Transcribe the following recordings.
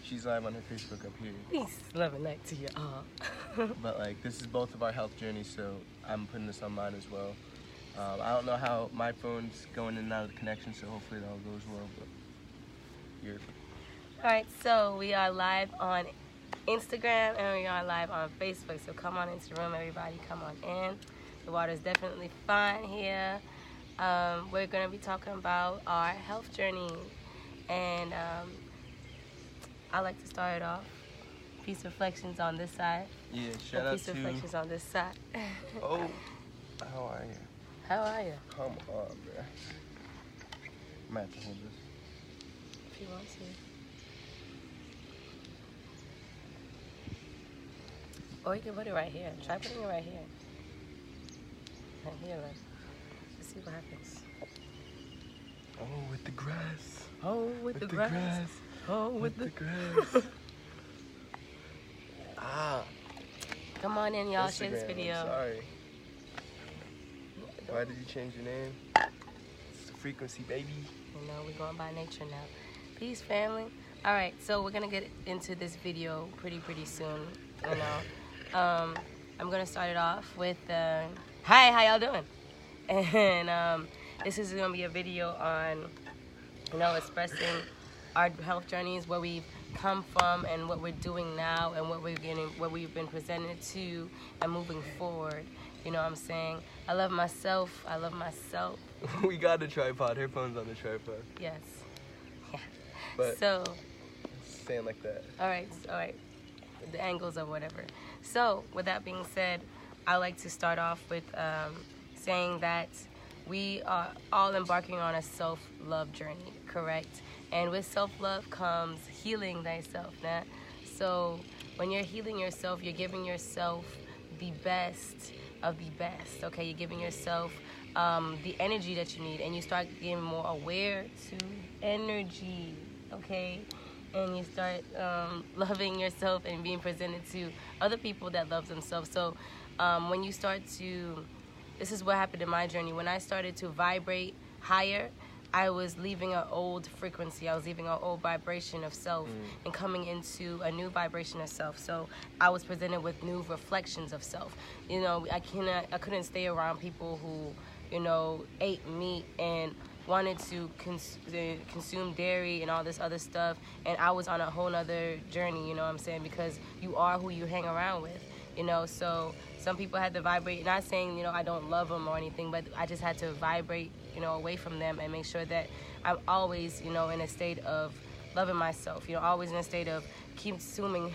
she's live on her Facebook up here. Peace, love, and light to you all. But like, this is both of our health journeys, so I'm putting this on mine as well. I don't know how my phone's going in and out of the connection, so hopefully it all goes well. But you're. All right, so we are live on Instagram and we are live on Facebook. So come on into the room, everybody. Come on in. The water's definitely fine here. We're going to be talking about our health journey. And I like to start it off. Peace reflections on this side. Yeah, shout out peace to. reflections on this side. Oh, how are you? How are you? Come on, man. I might have to hold this. If you want to. Or you can put it right here. Try putting it right here. Right here, like. Let's see what happens. Oh, with the grass. Oh, with the grass. Oh, with the grass. Ah. Come on in, y'all. Share this Instagram, video. I'm sorry. Why did you change your name? It's the frequency, baby. You know, we're going by nature now. Peace, family. All right, so we're gonna get into this video pretty soon. You know, I'm gonna start it off with hi, how y'all doing? And this is gonna be a video on, you know, expressing our health journeys, where we've come from, and what we're doing now, and what we've been presented to, and moving forward. You know what I'm saying? I love myself. I love myself. We got a tripod. Her phone's on the tripod. Yes. Yeah. But so. Saying like that. All right. The angles or whatever. So, with that being said, I like to start off with saying that we are all embarking on a self-love journey, correct? And with self-love comes healing thyself. Nah? So, when you're healing yourself, you're giving yourself the best of the best, okay? You're giving yourself the energy that you need, and you start getting more aware to energy, okay? And you start loving yourself and being presented to other people that love themselves. So when you start to, this is what happened in my journey. When I started to vibrate higher, I was leaving an old frequency. I was leaving an old vibration of self and coming into a new vibration of self. So I was presented with new reflections of self. You know, I couldn't stay around people who, you know, ate meat and wanted to consume dairy and all this other stuff. And I was on a whole nother journey, you know what I'm saying? Because you are who you hang around with, you know? So some people had to vibrate, not saying, you know, I don't love them or anything, but I just had to vibrate, you know, away from them and make sure that I'm always, you know, in a state of loving myself, you know, always in a state of consuming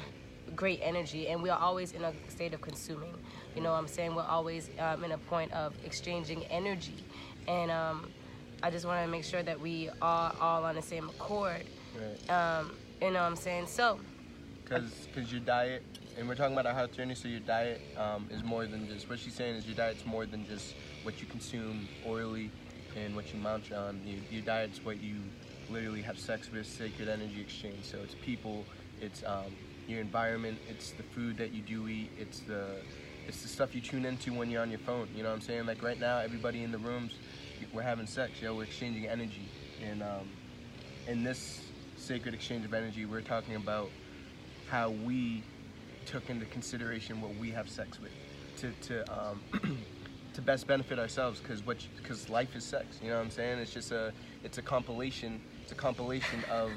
great energy. And we are always in a state of consuming, you know what I'm saying? We're always in a point of exchanging energy. And I just want to make sure that we are all on the same accord. Right. You know what I'm saying? So, because your diet, and we're talking about our health journey, so your diet is more than just, what she's saying is your diet's more than just what you consume orally and what you munch on. Your diet's what you literally have sex with, sacred energy exchange. So it's people, it's your environment, it's the food that you do eat, it's the stuff you tune into when you're on your phone. You know what I'm saying? Like right now, everybody in the rooms, we're having sex, we're exchanging energy. And in this sacred exchange of energy, we're talking about how we took into consideration what we have sex with to best benefit ourselves, because life is sex, you know what I'm saying? It's just it's a compilation of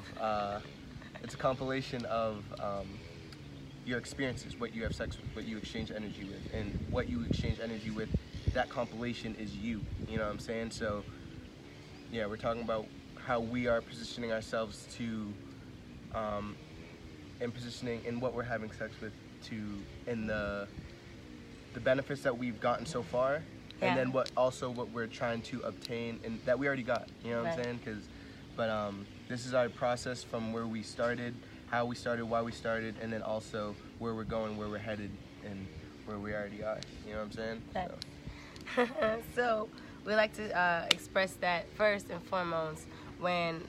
your experiences, what you have sex with, what you exchange energy with, and what you exchange energy with, that compilation is you know what I'm saying? So yeah, we're talking about how we are positioning ourselves to and positioning in what we're having sex with in the benefits that we've gotten so far, yeah. And then what we're trying to obtain and that we already got, you know what I'm saying? But this is our process from where we started, how we started, why we started, and then also where we're going, where we're headed, and where we already are, you know what I'm saying? Right. So we like to express that first and foremost. When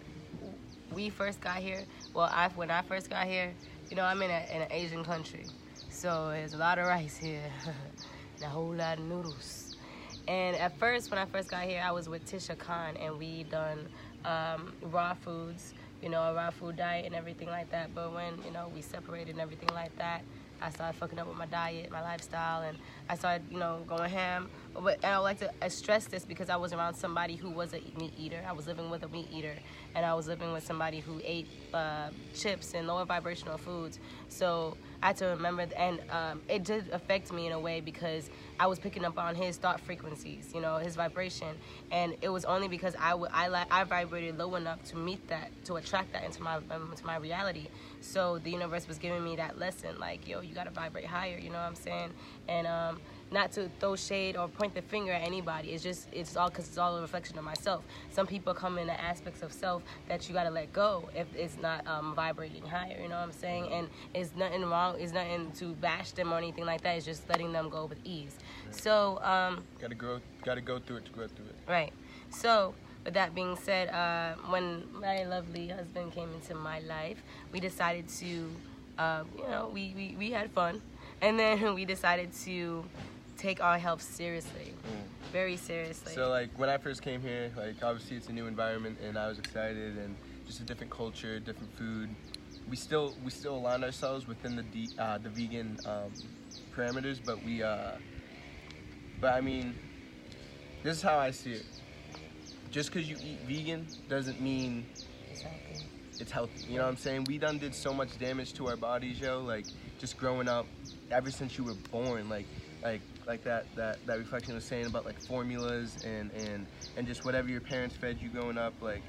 we first got here, when I first got here, you know, I'm in an Asian country, so there's a lot of rice here and a whole lot of noodles. And at first, when I first got here, I was with Tisha Khan, and we done raw foods, you know, a raw food diet and everything like that. But when, you know, we separated and everything like that, I started fucking up with my diet, my lifestyle, and I started, you know, going ham. But and I would like to stress this because I was around somebody who was a meat eater. I was living with a meat eater, and I was living with somebody who ate chips and lower vibrational foods. So I had to remember, and it did affect me in a way because I was picking up on his thought frequencies, you know, his vibration, and it was only because I vibrated low enough to meet that, to attract that into my reality. So the universe was giving me that lesson, like, yo, you gotta vibrate higher, you know what I'm saying? And not to throw shade or point the finger at anybody. It's all because it's all a reflection of myself. Some people come in the aspects of self that you gotta let go if it's not vibrating higher, you know what I'm saying? And it's nothing wrong, it's nothing to bash them or anything like that. It's just letting them go with ease. Right. So gotta go through it to grow through it. Right. So with that being said, when my lovely husband came into my life, we decided to, you know, we had fun, and then we decided to take our health seriously, very seriously. So like when I first came here, like obviously it's a new environment, and I was excited, and just a different culture, different food. We still align ourselves within the vegan parameters, but I mean, this is how I see it. Just because you eat vegan doesn't mean it's healthy. You know what I'm saying? We done did so much damage to our bodies, yo. Like just growing up, ever since you were born, like that reflection was saying about like formulas and just whatever your parents fed you growing up, like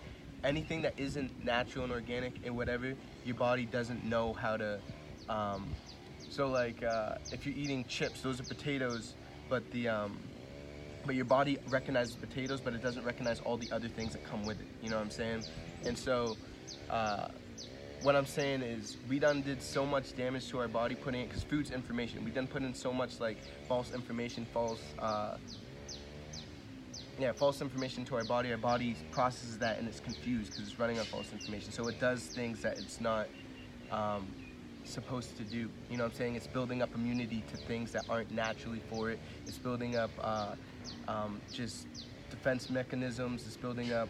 anything that isn't natural and organic and whatever, your body doesn't know how to. So like if you're eating chips, those are potatoes, but your body recognizes potatoes, but it doesn't recognize all the other things that come with it. You know what I'm saying? And so, what I'm saying is, we done did so much damage to our body putting it, because food's information. We done put in so much like false information, false information to our body. Our body processes that and it's confused because it's running on false information. So it does things that it's not supposed to do. You know what I'm saying? It's building up immunity to things that aren't naturally for it. It's building up just defense mechanisms. It's building up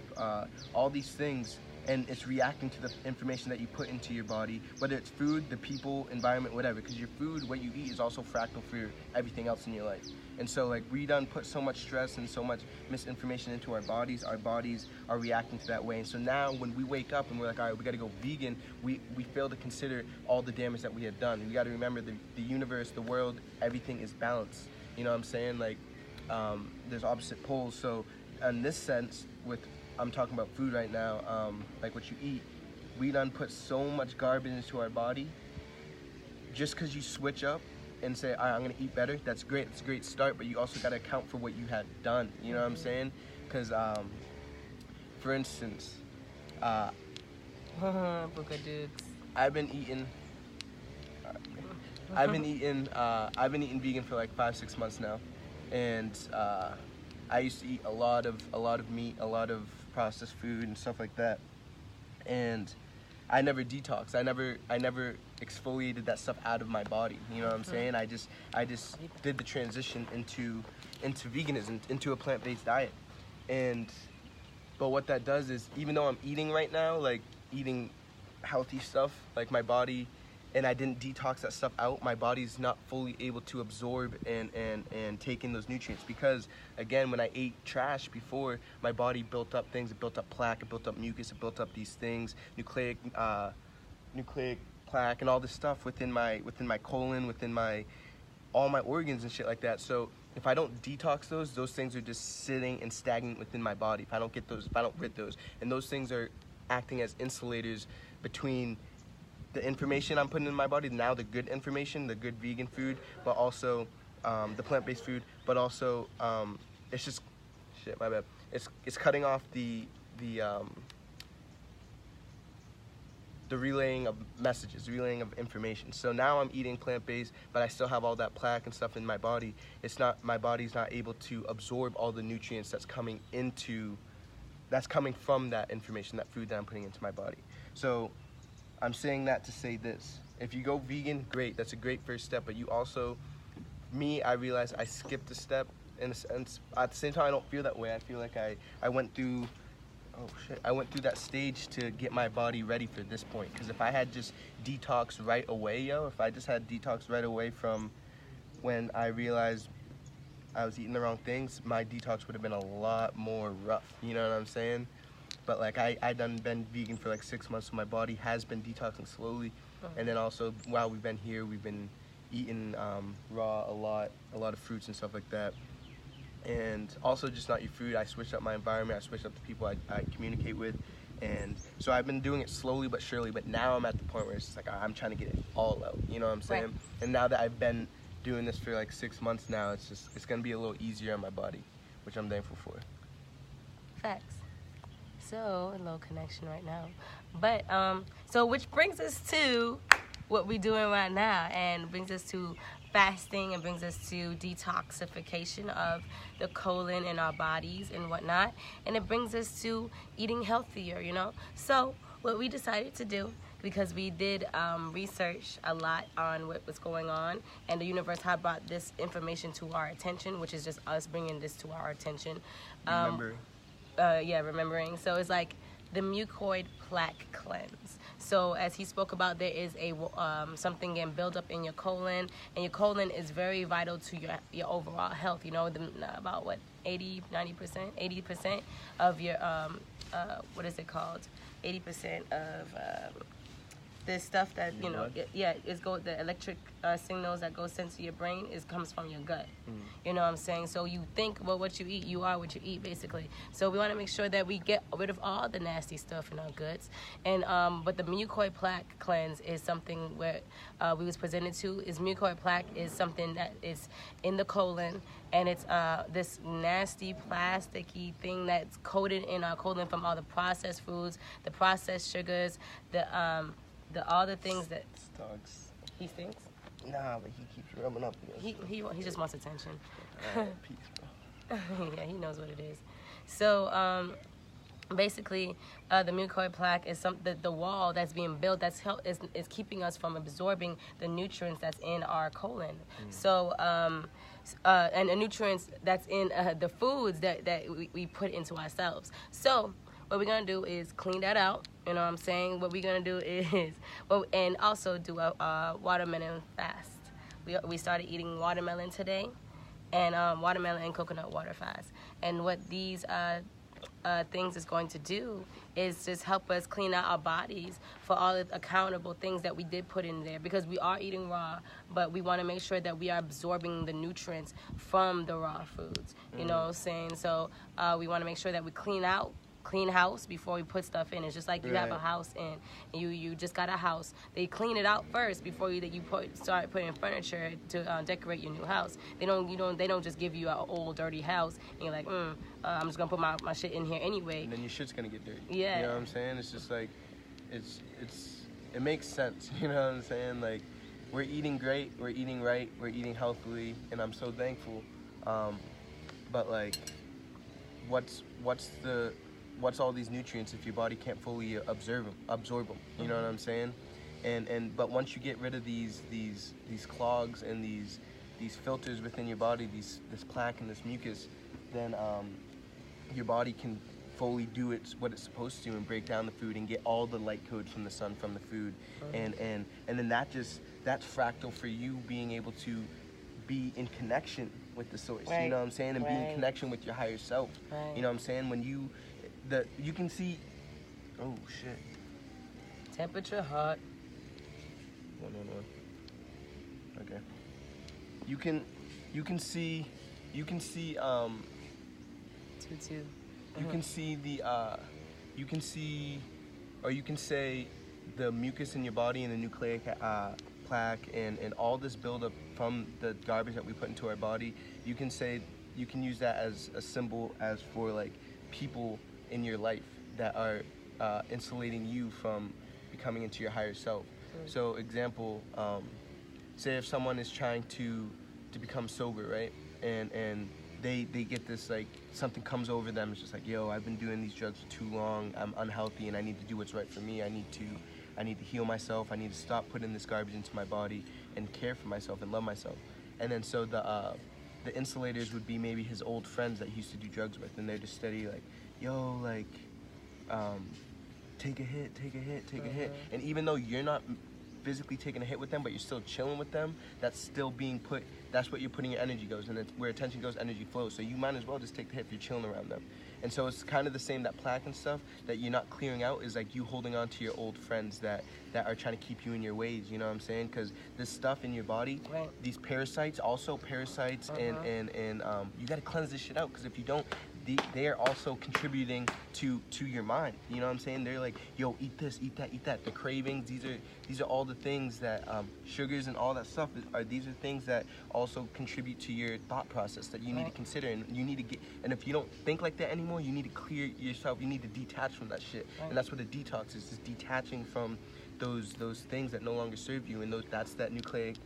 all these things, and it's reacting to the information that you put into your body, whether it's food, the people, environment, whatever, because your food, what you eat, is also fractal for everything else in your life. And so like we done put so much stress and so much misinformation into our bodies are reacting to that way. And so now when we wake up and we're like, all right, we got to go vegan, we fail to consider all the damage that we have done. We got to remember the universe, the world, everything is balanced. You know what I'm saying? Like there's opposite poles. So in this sense, I'm talking about food right now, like what you eat, we done put so much garbage into our body. Just because you switch up and say, all right, I'm gonna eat better, that's great, it's a great start, but you also gotta account for what you had done, you know what I'm saying? Because, for instance, I've been eating vegan for like 5-6 months now, and I used to eat a lot of meat, a lot of processed food and stuff like that, and I never detoxed. I never exfoliated that stuff out of my body. You know what I'm saying? I just did the transition into veganism, into a plant-based diet. But what that does is, even though I'm eating right now, like eating healthy stuff, like my body, and I didn't detox that stuff out, my body's not fully able to absorb and take in those nutrients, because again, when I ate trash before, my body built up things. It built up plaque, it built up mucus, it built up these things, nucleic plaque and all this stuff within my colon, within all my organs and shit like that. So if I don't detox those things are just sitting and stagnant within my body. If I don't rid those, and those things are acting as insulators between the information I'm putting in my body, now the good information, the good vegan food, but also the plant-based food, but also it's just shit, my bad. It's cutting off the relaying of messages, the relaying of information. So now I'm eating plant-based, but I still have all that plaque and stuff in my body. My body's not able to absorb all the nutrients that's coming from that information, that food that I'm putting into my body. So I'm saying that to say this: if you go vegan, great, that's a great first step, but you also, I realized I skipped a step in a sense. At the same time, I don't feel that way. I feel like I went through oh shit, I went through that stage to get my body ready for this point. Because if I had just detox right away, if I just had detox right away from when I realized I was eating the wrong things, my detox would have been a lot more rough. You know what I'm saying? But like I done been vegan for like 6 months, so my body has been detoxing slowly. And then also while we've been here, we've been eating raw a lot of fruits and stuff like that. And also just not your food. I switched up my environment. I switched up the people I communicate with. And so I've been doing it slowly but surely. But now I'm at the point where it's just like I'm trying to get it all out. You know what I'm saying? Right. And now that I've been doing this for like 6 months now, it's gonna be a little easier on my body, which I'm thankful for. Facts. So, a little connection right now. But, so which brings us to what we're doing right now, and brings us to fasting, and brings us to detoxification of the colon in our bodies and whatnot. And it brings us to eating healthier, you know? So, what we decided to do, because we did research a lot on what was going on, and the universe had brought this information to our attention, which is just us bringing this to our attention. Remembering. So it's like the mucoid plaque cleanse. So as he spoke about, there is a something getting built up in your colon, and your colon is very vital to your overall health. You know, about what, 80% of your what is it called? 80% of the stuff that, you know, the electric signals that go sent to your brain comes from your gut. You know what I'm saying? So you think about what you eat, you are what you eat, basically. So we want to make sure that we get rid of all the nasty stuff in our guts. And but the mucoid plaque cleanse is something where we was presented to. Mucoid plaque is something that is in the colon, and it's this nasty plasticky thing that's coated in our colon from all the processed foods, the processed sugars, all the things that Dogs. he thinks. Nah, but he keeps rubbing up against He just wants attention. peace, bro. Yeah, he knows what it is. So basically, the mucoid plaque is the wall that's being built is keeping us from absorbing the nutrients that's in our colon. So and the nutrients that's in the foods that we put into ourselves. So what we're going to do is clean that out, you know what I'm saying? What we're going to do is, and also do a watermelon fast. We started eating watermelon today, and watermelon and coconut water fast. And what these things is going to do is just help us clean out our bodies for all the accountable things that we did put in there, because we are eating raw, but we want to make sure that we are absorbing the nutrients from the raw foods, you know what I'm saying? So we want to make sure that we clean house before we put stuff in. It's just like you have a house and you just got a house. They clean it out first before you start putting furniture to decorate your new house. They don't just give you an old dirty house and you're like, I'm just gonna put my shit in here anyway. And then your shit's gonna get dirty. Yeah. You know what I'm saying? It's just like, it makes sense. You know what I'm saying? Like, we're eating great, we're eating right, we're eating healthily, and I'm so thankful. But like, what's all these nutrients if your body can't fully absorb them? You know what I'm saying? But once you get rid of these clogs and these filters within your body, this plaque and this mucus, then your body can fully do what it's supposed to and break down the food and get all the light codes from the sun from the food, and then that's fractal for you being able to be in connection with the source. Right. You know what I'm saying? And be in Right. connection with your higher self. Right. You know what I'm saying? When you can see, oh shit, Temperature hot. no, okay, you can see 2-2. you can see you can say the mucus in your body and the nucleic plaque and all this buildup from the garbage that we put into our body. You can use that as a symbol as for like people in your life that are insulating you from becoming into your higher self. So example, say if someone is trying to become sober, right? And they get this, like, something comes over them. It's just like, yo, I've been doing these drugs for too long. I'm unhealthy and I need to do what's right for me. I need to heal myself. I need to stop putting this garbage into my body and care for myself and love myself. And then so the insulators would be maybe his old friends that he used to do drugs with, and they're just steady like, yo, like, take a hit, take a hit, take a hit. And even though you're not physically taking a hit with them, but you're still chilling with them, that's still being put, that's what you're putting your energy goes, and it's where attention goes, energy flows. So you might as well just take the hit if you're chilling around them. And so it's kind of the same, that plaque and stuff that you're not clearing out is like you holding on to your old friends that are trying to keep you in your ways, you know what I'm saying? Because this stuff in your body, these parasites, and you got to cleanse this shit out, because if you don't, they are also contributing to your mind, you know what I'm saying? They're like, yo, eat this, eat that, eat that. The cravings, these are all the things that sugars and all that stuff these are things that also contribute to your thought process that you need to consider, and you need to get, and if you don't think like that anymore, you need to clear yourself, you need to detach from that shit. And that's what a detox is detaching from those things that no longer serve you, and that's that nucleic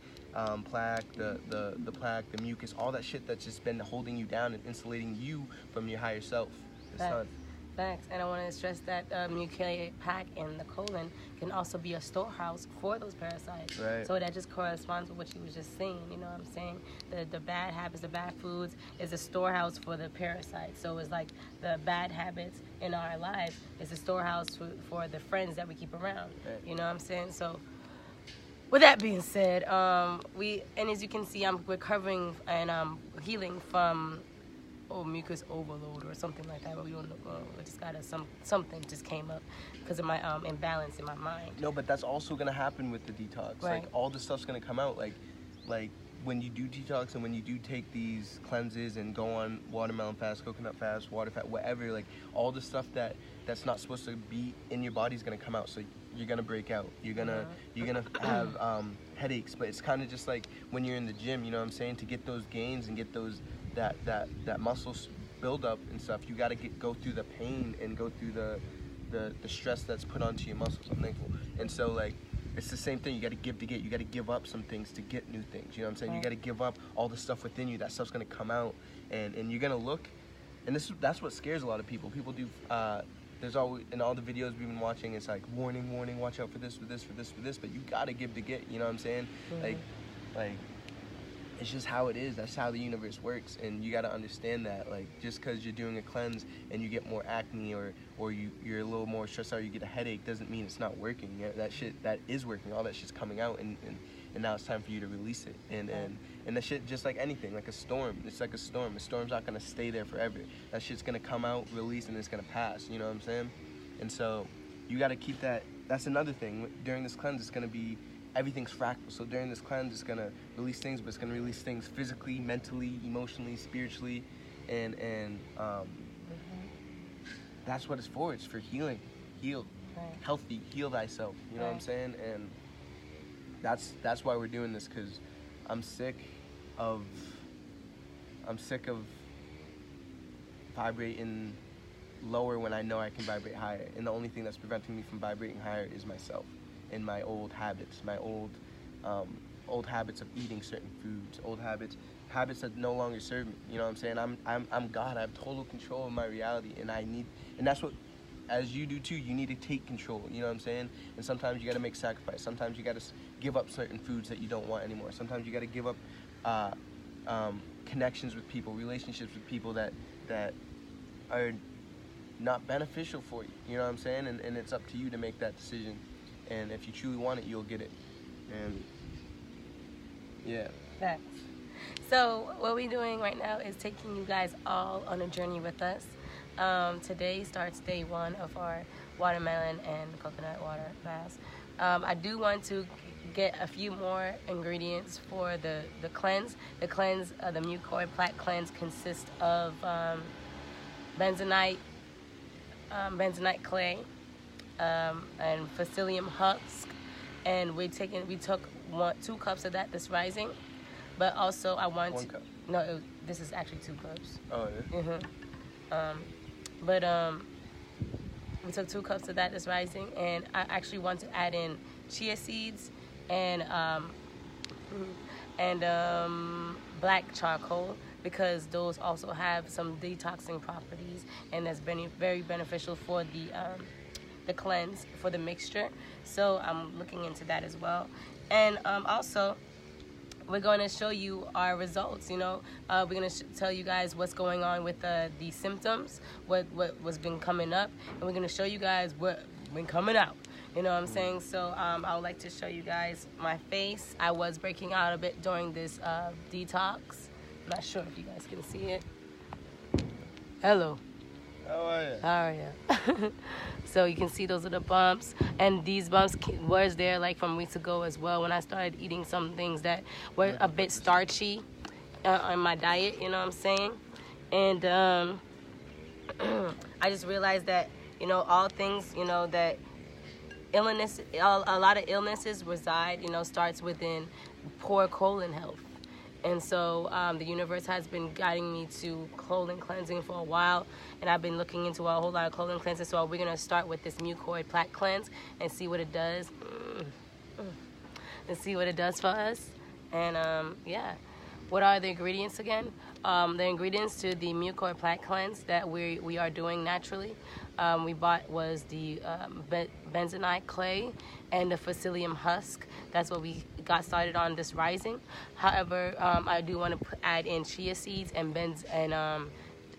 plaque, the plaque, the mucus, all that shit that's just been holding you down and insulating you from your higher self, the sun. Facts. And I want to stress that nucleic plaque in the colon can also be a storehouse for those parasites. Right. So that just corresponds with what you was just saying. You know what I'm saying? The bad habits, the bad foods is a storehouse for the parasites. So it's like the bad habits in our lives is a storehouse for the friends that we keep around. Right. You know what I'm saying? So with that being said, and as you can see, I'm recovering and healing from mucus overload or something like that, but we don't know. We just got something just came up because of my imbalance in my mind. No, but that's also gonna happen with the detox. Right. Like all the stuff's gonna come out. Like when you do detox and when you do take these cleanses and go on watermelon fast, coconut fast, water fast, whatever, like all the stuff that's not supposed to be in your body is gonna come out. So you're gonna break out. You're gonna have headaches. But it's kind of just like when you're in the gym. You know what I'm saying? To get those gains and get those that muscle build up and stuff, you got to go through the pain and go through the stress that's put onto your muscles. I'm thankful. And so like it's the same thing. You got to give to get. You got to give up some things to get new things. You know what I'm saying? You got to give up all the stuff within you. That stuff's gonna come out, and you're gonna look. And that's what scares a lot of people. People do. There's always, in all the videos we've been watching, it's like warning, warning, watch out for this, for this, for this, for this. But you gotta give to get. You know what I'm saying? Like. It's just how it is. That's how the universe works, and you got to understand that. Like, just because you're doing a cleanse and you get more acne or you're a little more stressed out, you get a headache, doesn't mean it's not working. Yeah, that is working. All that shit's coming out, and now it's time for you to release it. And that shit, just like anything, like a storm. It's like a storm. A storm's not gonna stay there forever. That shit's gonna come out, release, and it's gonna pass. You know what I'm saying? And so you got to keep that. That's another thing. During this cleanse, it's gonna be. Everything's fractal, so during this cleanse, it's gonna release things, but it's gonna release things physically, mentally, emotionally, spiritually, and that's what it's for. It's for healing, healthy, heal thyself. You know what I'm saying? And that's why we're doing this, because I'm sick of vibrating lower when I know I can vibrate higher, and the only thing that's preventing me from vibrating higher is myself. And my old habits, my old habits of eating certain foods, old habits that no longer serve me. You know what I'm saying? I'm God. I have total control of my reality, and that's what, as you do too. You need to take control. You know what I'm saying? And sometimes you got to make sacrifice. Sometimes you got to give up certain foods that you don't want anymore. Sometimes you got to give up connections with people, relationships with people that are not beneficial for you. You know what I'm saying? And it's up to you to make that decision. And if you truly want it, you'll get it. And yeah. Facts. So what we're doing right now is taking you guys all on a journey with us. Today starts day 1 of our watermelon and coconut water fast. I do want to get a few more ingredients for the cleanse. The cleanse, the mucoid plaque cleanse, consists of bentonite clay, and psyllium husk, and we took 2 cups of that this rising, but also I want 1 cup. No, this is actually 2 cups. Oh, yeah. We took 2 cups of that this rising, and I actually want to add in chia seeds and black charcoal, because those also have some detoxing properties, and that's very beneficial for the cleanse, for the mixture. So I'm looking into that as well. And also we're going to show you our results. You know, we're going to tell you guys what's going on with the symptoms, what's been coming up, and we're going to show you guys what been coming out. You know what I'm saying? So I would like to show you guys my face. I was breaking out a bit during this detox. I'm not sure if you guys can see it. Hello. How are you? How are you? So you can see those little bumps, and these bumps was there like from weeks ago as well when I started eating some things that were a bit starchy on my diet, you know what I'm saying? And I just realized that, you know, all things, you know, that illness, a lot of illnesses reside, you know, starts within poor colon health. And so the universe has been guiding me to colon cleansing for a while, and I've been looking into a whole lot of colon cleansing. So we're gonna start with this mucoid plaque cleanse and see what it does, and see what it does for us. And yeah, what are the ingredients again? The ingredients to the mucoid plaque cleanse that we are doing naturally, we bought was the bentonite clay and the psyllium husk. That's what we got started on this rising. However, I do want to add in chia seeds and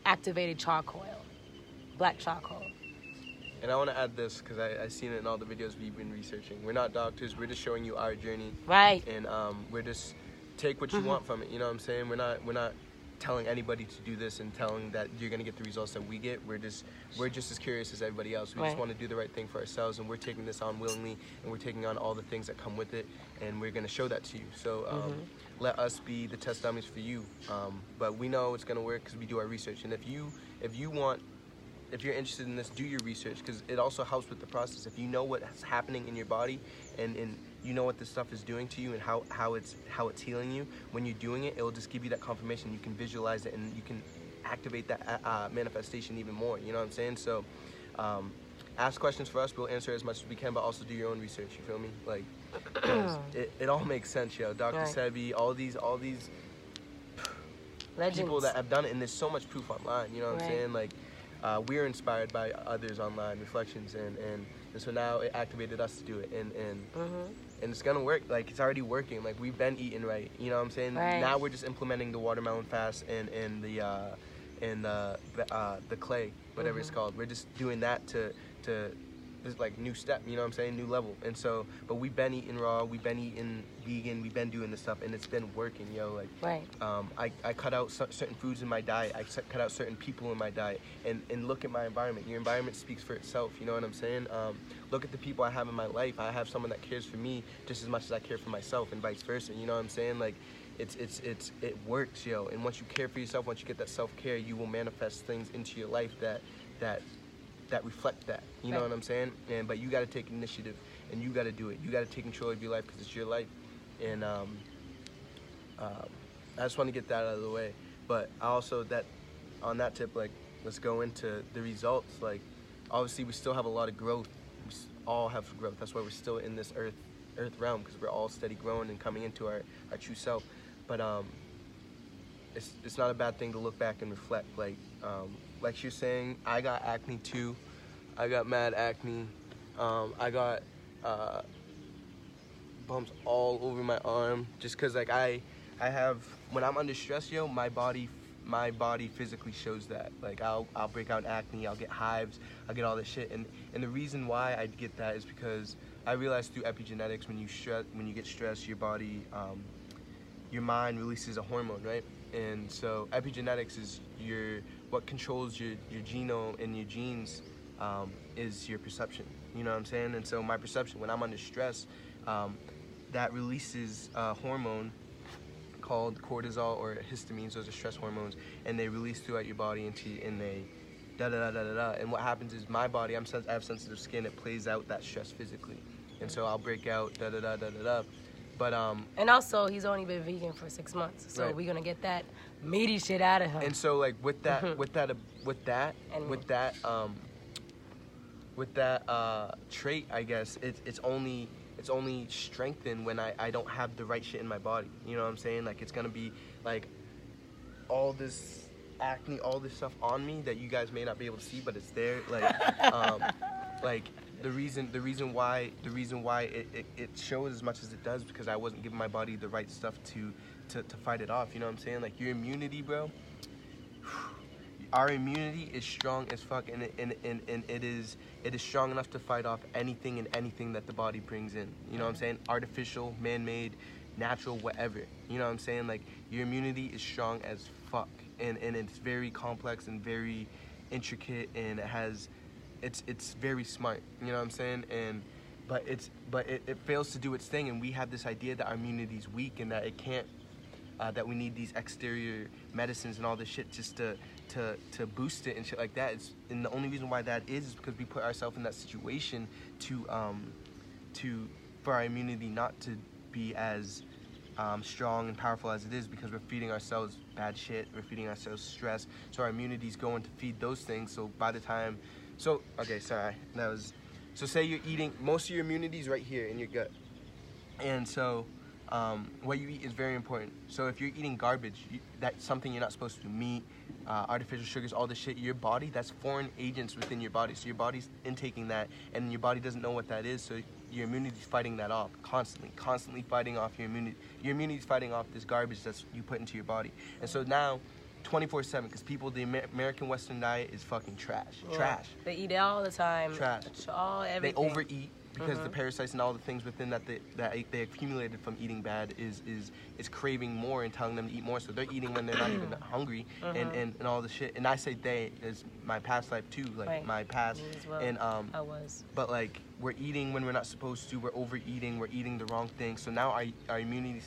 activated charcoal, black charcoal. And I want to add this because I've seen it in all the videos we've been researching. We're not doctors. We're just showing you our journey. Right. And we're just take what you want from it. You know what I'm saying? We're not telling anybody to do this and telling that you're gonna get the results that we get. We're just as curious as everybody else. We just want to do the right thing for ourselves, and we're taking this on willingly, and we're taking on all the things that come with it, and we're gonna show that to you. So let us be the test dummies for you. But we know it's gonna work because we do our research. And if you're interested in this, do your research, because it also helps with the process. If you know what's happening in your body and you know what this stuff is doing to you and how it's healing you, when you're doing it, it'll just give you that confirmation. You can visualize it and you can activate that manifestation even more. You know what I'm saying? So ask questions for us. We'll answer as much as we can, but also do your own research. You feel me? Like it all makes sense, yo. Dr. Sebi, all these Legends. People that have done it, and there's so much proof online. You know what I'm saying? Like we're inspired by others online reflections, and so now it activated us to do it, and it's gonna work. Like, it's already working. Like, we've been eating right, you know what I'm saying? Right. Now we're just implementing the watermelon fast and the clay, whatever it's called. We're just doing that to this, like, new step, you know what I'm saying, new level. And so, but we've been eating raw, we've been eating vegan, we've been doing this stuff, and it's been working, yo. Like, I cut out certain foods in my diet, I cut out certain people in my diet, and look at my environment. Your environment speaks for itself, you know what I'm saying? Look at the people I have in my life. I have someone that cares for me just as much as I care for myself, and vice versa, you know what I'm saying? Like, it works, yo. And once you care for yourself, once you get that self-care, you will manifest things into your life that reflect that, you know what I'm saying? But you got to take initiative, and you got to do it. You got to take control of your life, because it's your life. And I just want to get that out of the way. But I also, on that tip, like, let's go into the results. Like, obviously we still have a lot of growth. We all have growth. That's why we're still in this earth realm, because we're all steady growing and coming into our true self. But it's not a bad thing to look back and reflect. Like you're saying, I got acne too. I got mad acne. I got bumps all over my arm, just cause like I have, when I'm under stress, yo, my body physically shows that. Like, I'll break out acne, I'll get hives, I'll get all this shit, and the reason why I get that is because I realized through epigenetics, when you get stressed, your body, your mind releases a hormone, right? And so epigenetics is what controls your genome and your genes, is your perception, you know what I'm saying? And so my perception, when I'm under stress, that releases a hormone called cortisol or histamines. Those are stress hormones, and they release throughout your body and they da-da-da-da-da-da. And what happens is my body, I have sensitive skin, it plays out that stress physically. And so I'll break out da-da-da-da-da-da. But and also, he's only been vegan for 6 months, so we're gonna get that meaty shit out of him. And so, like, with that trait, I guess it's only strengthened when I don't have the right shit in my body. You know what I'm saying? Like, it's gonna be like all this acne, all this stuff on me that you guys may not be able to see, but it's there. Like, like the reason why it shows as much as it does because I wasn't giving my body the right stuff to fight it off. You know what I'm saying? Like your immunity, bro. Our immunity is strong as fuck, and it is strong enough to fight off anything and anything that the body brings in. You know what I'm saying? Artificial, man-made, natural, whatever. You know what I'm saying? Like your immunity is strong as fuck, and it's very complex and very intricate, and it's very smart. You know what I'm saying? But it fails to do its thing, and we have this idea that our immunity is weak and that it can't. That we need these exterior medicines and all this shit just to boost it and shit like that. And the only reason why that is because we put ourselves in that situation for our immunity not to be as strong and powerful as it is, because we're feeding ourselves bad shit, we're feeding ourselves stress, so our immunity's going to feed those things. So by the time, so say you're eating, most of your immunity's right here in your gut, and so what you eat is very important. So if you're eating garbage, that's something you're not supposed to. Meat, artificial sugars, all this shit, your body, that's foreign agents within your body. So your body's intaking that, and your body doesn't know what that is. So your immunity's fighting that off constantly fighting off your immunity. Your immunity's fighting off this garbage that's you put into your body. And so now, 24/7, because the American Western diet is fucking trash. Yeah. Trash. They eat it all the time. Trash. Everything. They overeat. Because the parasites and all the things within that they accumulated from eating bad is craving more and telling them to eat more. So they're eating when they're not even hungry and all the shit. And I say they is my past life too, like right. my past. Me as well. And I was. But like we're eating when we're not supposed to. We're overeating. We're eating the wrong thing. So now our immunity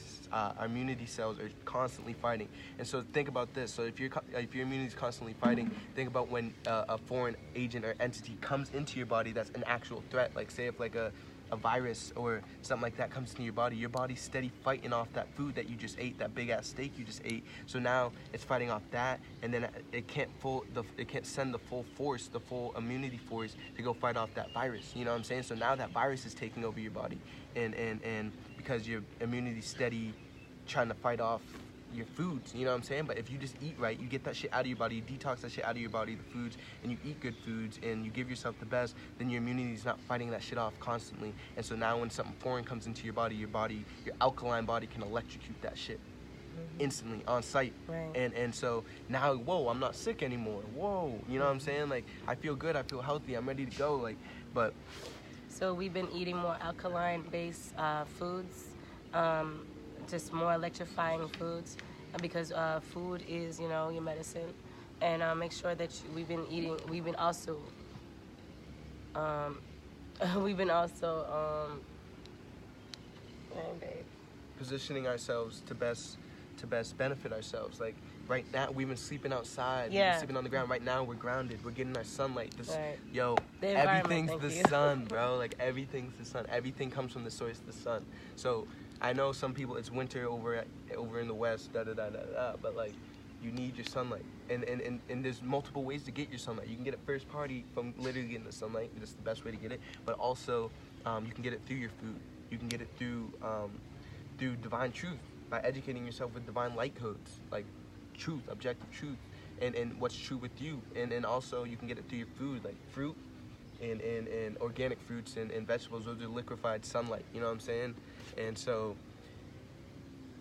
cells are constantly fighting. And so think about this. So if your immunity is constantly fighting, think about when a foreign agent or entity comes into your body that's an actual threat. Like say if like a virus or something like that comes into your body's steady fighting off that food that you just ate, that big ass steak you just ate. So now it's fighting off that, and then it can't send the full force, the full immunity force to go fight off that virus. You know what I'm saying? So now that virus is taking over your body, and because your immunity's steady trying to fight off your foods, you know what I'm saying? But if you just eat right, you get that shit out of your body, you detox that shit out of your body, the foods, and you eat good foods, and you give yourself the best, then your immunity is not fighting that shit off constantly. And so now when something foreign comes into your alkaline body can electrocute that shit instantly on sight. Right. And so now, whoa, I'm not sick anymore. Whoa, you know what I'm saying? Like I feel good, I feel healthy, I'm ready to go. Like, but so we've been eating more alkaline based foods. Just more electrifying foods, because food is, your medicine. And make sure that we've been also positioning ourselves to best benefit ourselves. Like right now, we've been sleeping outside, yeah. We've been sleeping on the ground. Right now, we're grounded. We're getting our sunlight. Right. Everything's the sun, bro. Like everything's the sun. Everything comes from the source, the sun. So I know some people, it's winter over in the west, but like you need your sunlight, and there's multiple ways to get your sunlight. You can get it first party from literally getting the sunlight. That's the best way to get it. But also, you can get it through your food. You can get it through divine truth, by educating yourself with divine light codes, like truth, objective truth, and what's true with you. And also you can get it through your food, like fruit and organic fruits and vegetables. Those are liquefied sunlight, you know what I'm saying? And so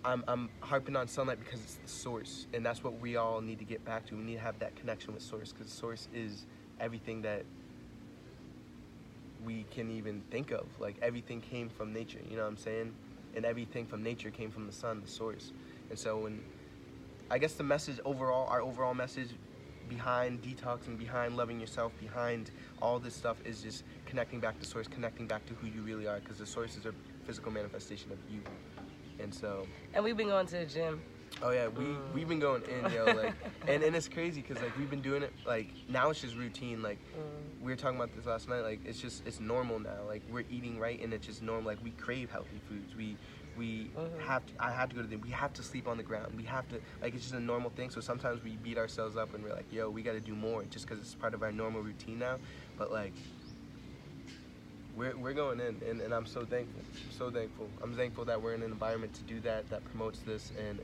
I'm harping on sunlight because it's the source, and that's what we all need to get back to. We need to have that connection with source, because source is everything that we can even think of. Like everything came from nature, you know what I'm saying? And everything from nature came from the sun, the source. And so when, I guess the message overall, our overall message behind detoxing, behind loving yourself, behind all this stuff is just connecting back to source, connecting back to who you really are, because the source is a physical manifestation of you. And so, and we've been going to the gym. Oh yeah, we've been going in, like, and it's crazy because like we've been doing it, like now it's just routine. Like we were talking about this last night, like it's normal now. Like we're eating right, and it's just normal. Like we crave healthy foods. We have to, I have to go to the, we have to sleep on the ground. We have to, like, it's just a normal thing. So sometimes we beat ourselves up and we're like, yo, we got to do more, just because it's part of our normal routine now. But like, we're going in, and I'm so thankful. I'm thankful that we're in an environment to do that promotes this, and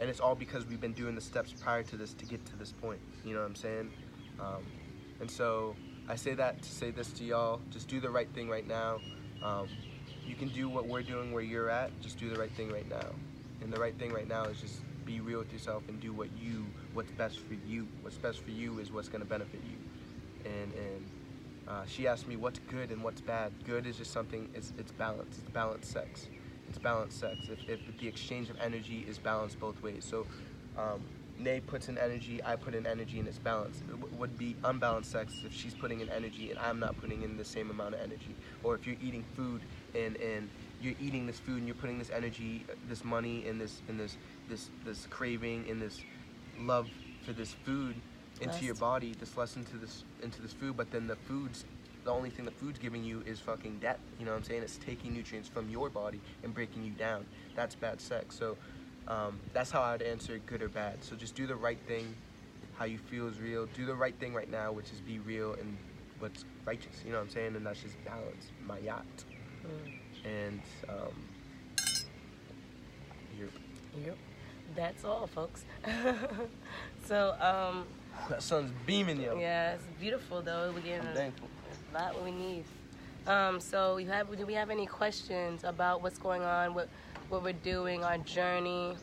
it's all because we've been doing the steps prior to this to get to this point. You know what I'm saying? And so I say that to say this to y'all. Just do the right thing right now. You can do what we're doing where you're at. Just do the right thing right now. And the right thing right now is just be real with yourself and do what's best for you. What's best for you is what's going to benefit you. And she asked me what's good and what's bad. Good is just something, it's balance. It's balanced sex. It's balanced sex. If the exchange of energy is balanced both ways. So Nay puts in energy, I put in energy, and it's balanced. It would be unbalanced sex if she's putting in energy and I'm not putting in the same amount of energy. Or if you're eating food and you're eating this food and you're putting this energy, this money, and this craving and this love for this food into your body, this lust into this food, but then the only thing the food's giving you is fucking death. You know what I'm saying? It's taking nutrients from your body and breaking you down. That's bad sex. So that's how I'd answer good or bad. So just do the right thing. How you feel is real. Do the right thing right now, which is be real and what's righteous. You know what I'm saying? And that's just balance. My yacht. And yep. That's all, folks. So that sun's beaming, yo. yeah, it's beautiful though. We're getting I'm thankful. a lot what we need. So do we have any questions about what's going on, what we're doing, our journey?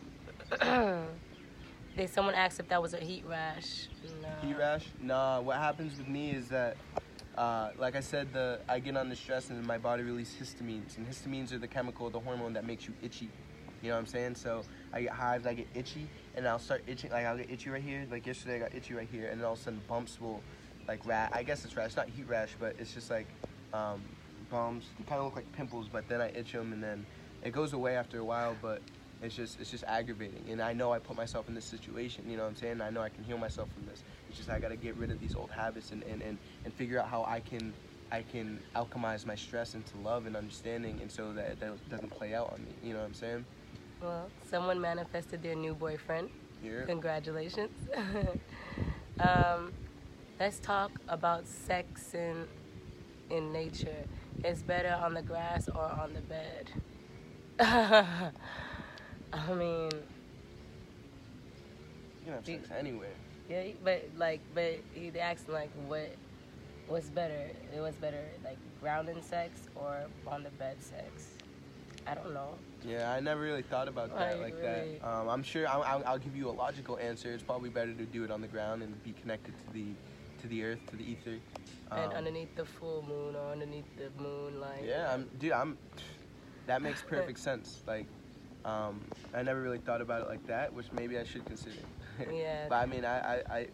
Someone asked if that was a heat rash. No. Heat rash? Nah, what happens with me is that like I said, I get under stress and my body releases histamines, and histamines are the chemical, the hormone that makes you itchy. You know what I'm saying? So I get hives, I get itchy, and I'll start itching. Like I'll get itchy right here. Like yesterday, I got itchy right here, and then all of a sudden bumps will, like I guess it's rash. It's not heat rash, but it's just like bumps. They kind of look like pimples, but then I itch them, and then it goes away after a while. But it's just aggravating, and I know I put myself in this situation. You know what I'm saying? I know I can heal myself from this. It's just I got to get rid of these old habits and figure out how I can alchemize my stress into love and understanding, and so that doesn't play out on me. You know what I'm saying? Well, someone manifested their new boyfriend. Yeah. Congratulations. Let's talk about sex in nature. Is better on the grass or on the bed? I mean, you can have sex anywhere. Yeah, but he asked like what's better? It was better like grounding sex or on the bed sex? I don't know. Yeah, I never really thought about that that. I'm sure I'll give you a logical answer. It's probably better to do it on the ground and be connected to the earth, to the ether. And underneath the full moon or underneath the moonlight. Yeah, that makes perfect sense. Like, I never really thought about it like that, which maybe I should consider. Yeah. But I mean, I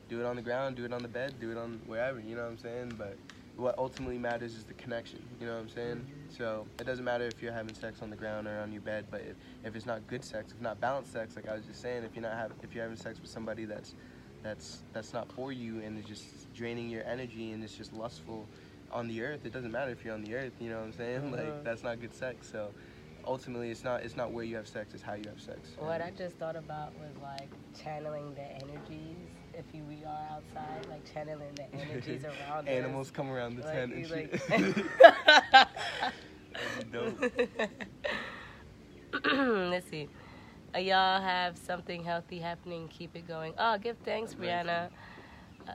do it on the ground, do it on the bed, do it on wherever, you know what I'm saying? But what ultimately matters is the connection, you know what I'm saying? So it doesn't matter if you're having sex on the ground or on your bed, but if it's not good sex, if not balanced sex, like I was just saying, if you're having sex with somebody that's not for you and it's just draining your energy and it's just lustful on the earth, it doesn't matter if you're on the earth, you know what I'm saying? Like, that's not good sex. So ultimately, it's not where you have sex, it's how you have sex. What I just thought about was like channeling the energies. If we are outside, like channeling the energies around us. Animals come around the tent and shit. That'd be dope. Let's see. Y'all have something healthy happening. Keep it going. Oh, give thanks, Brianna.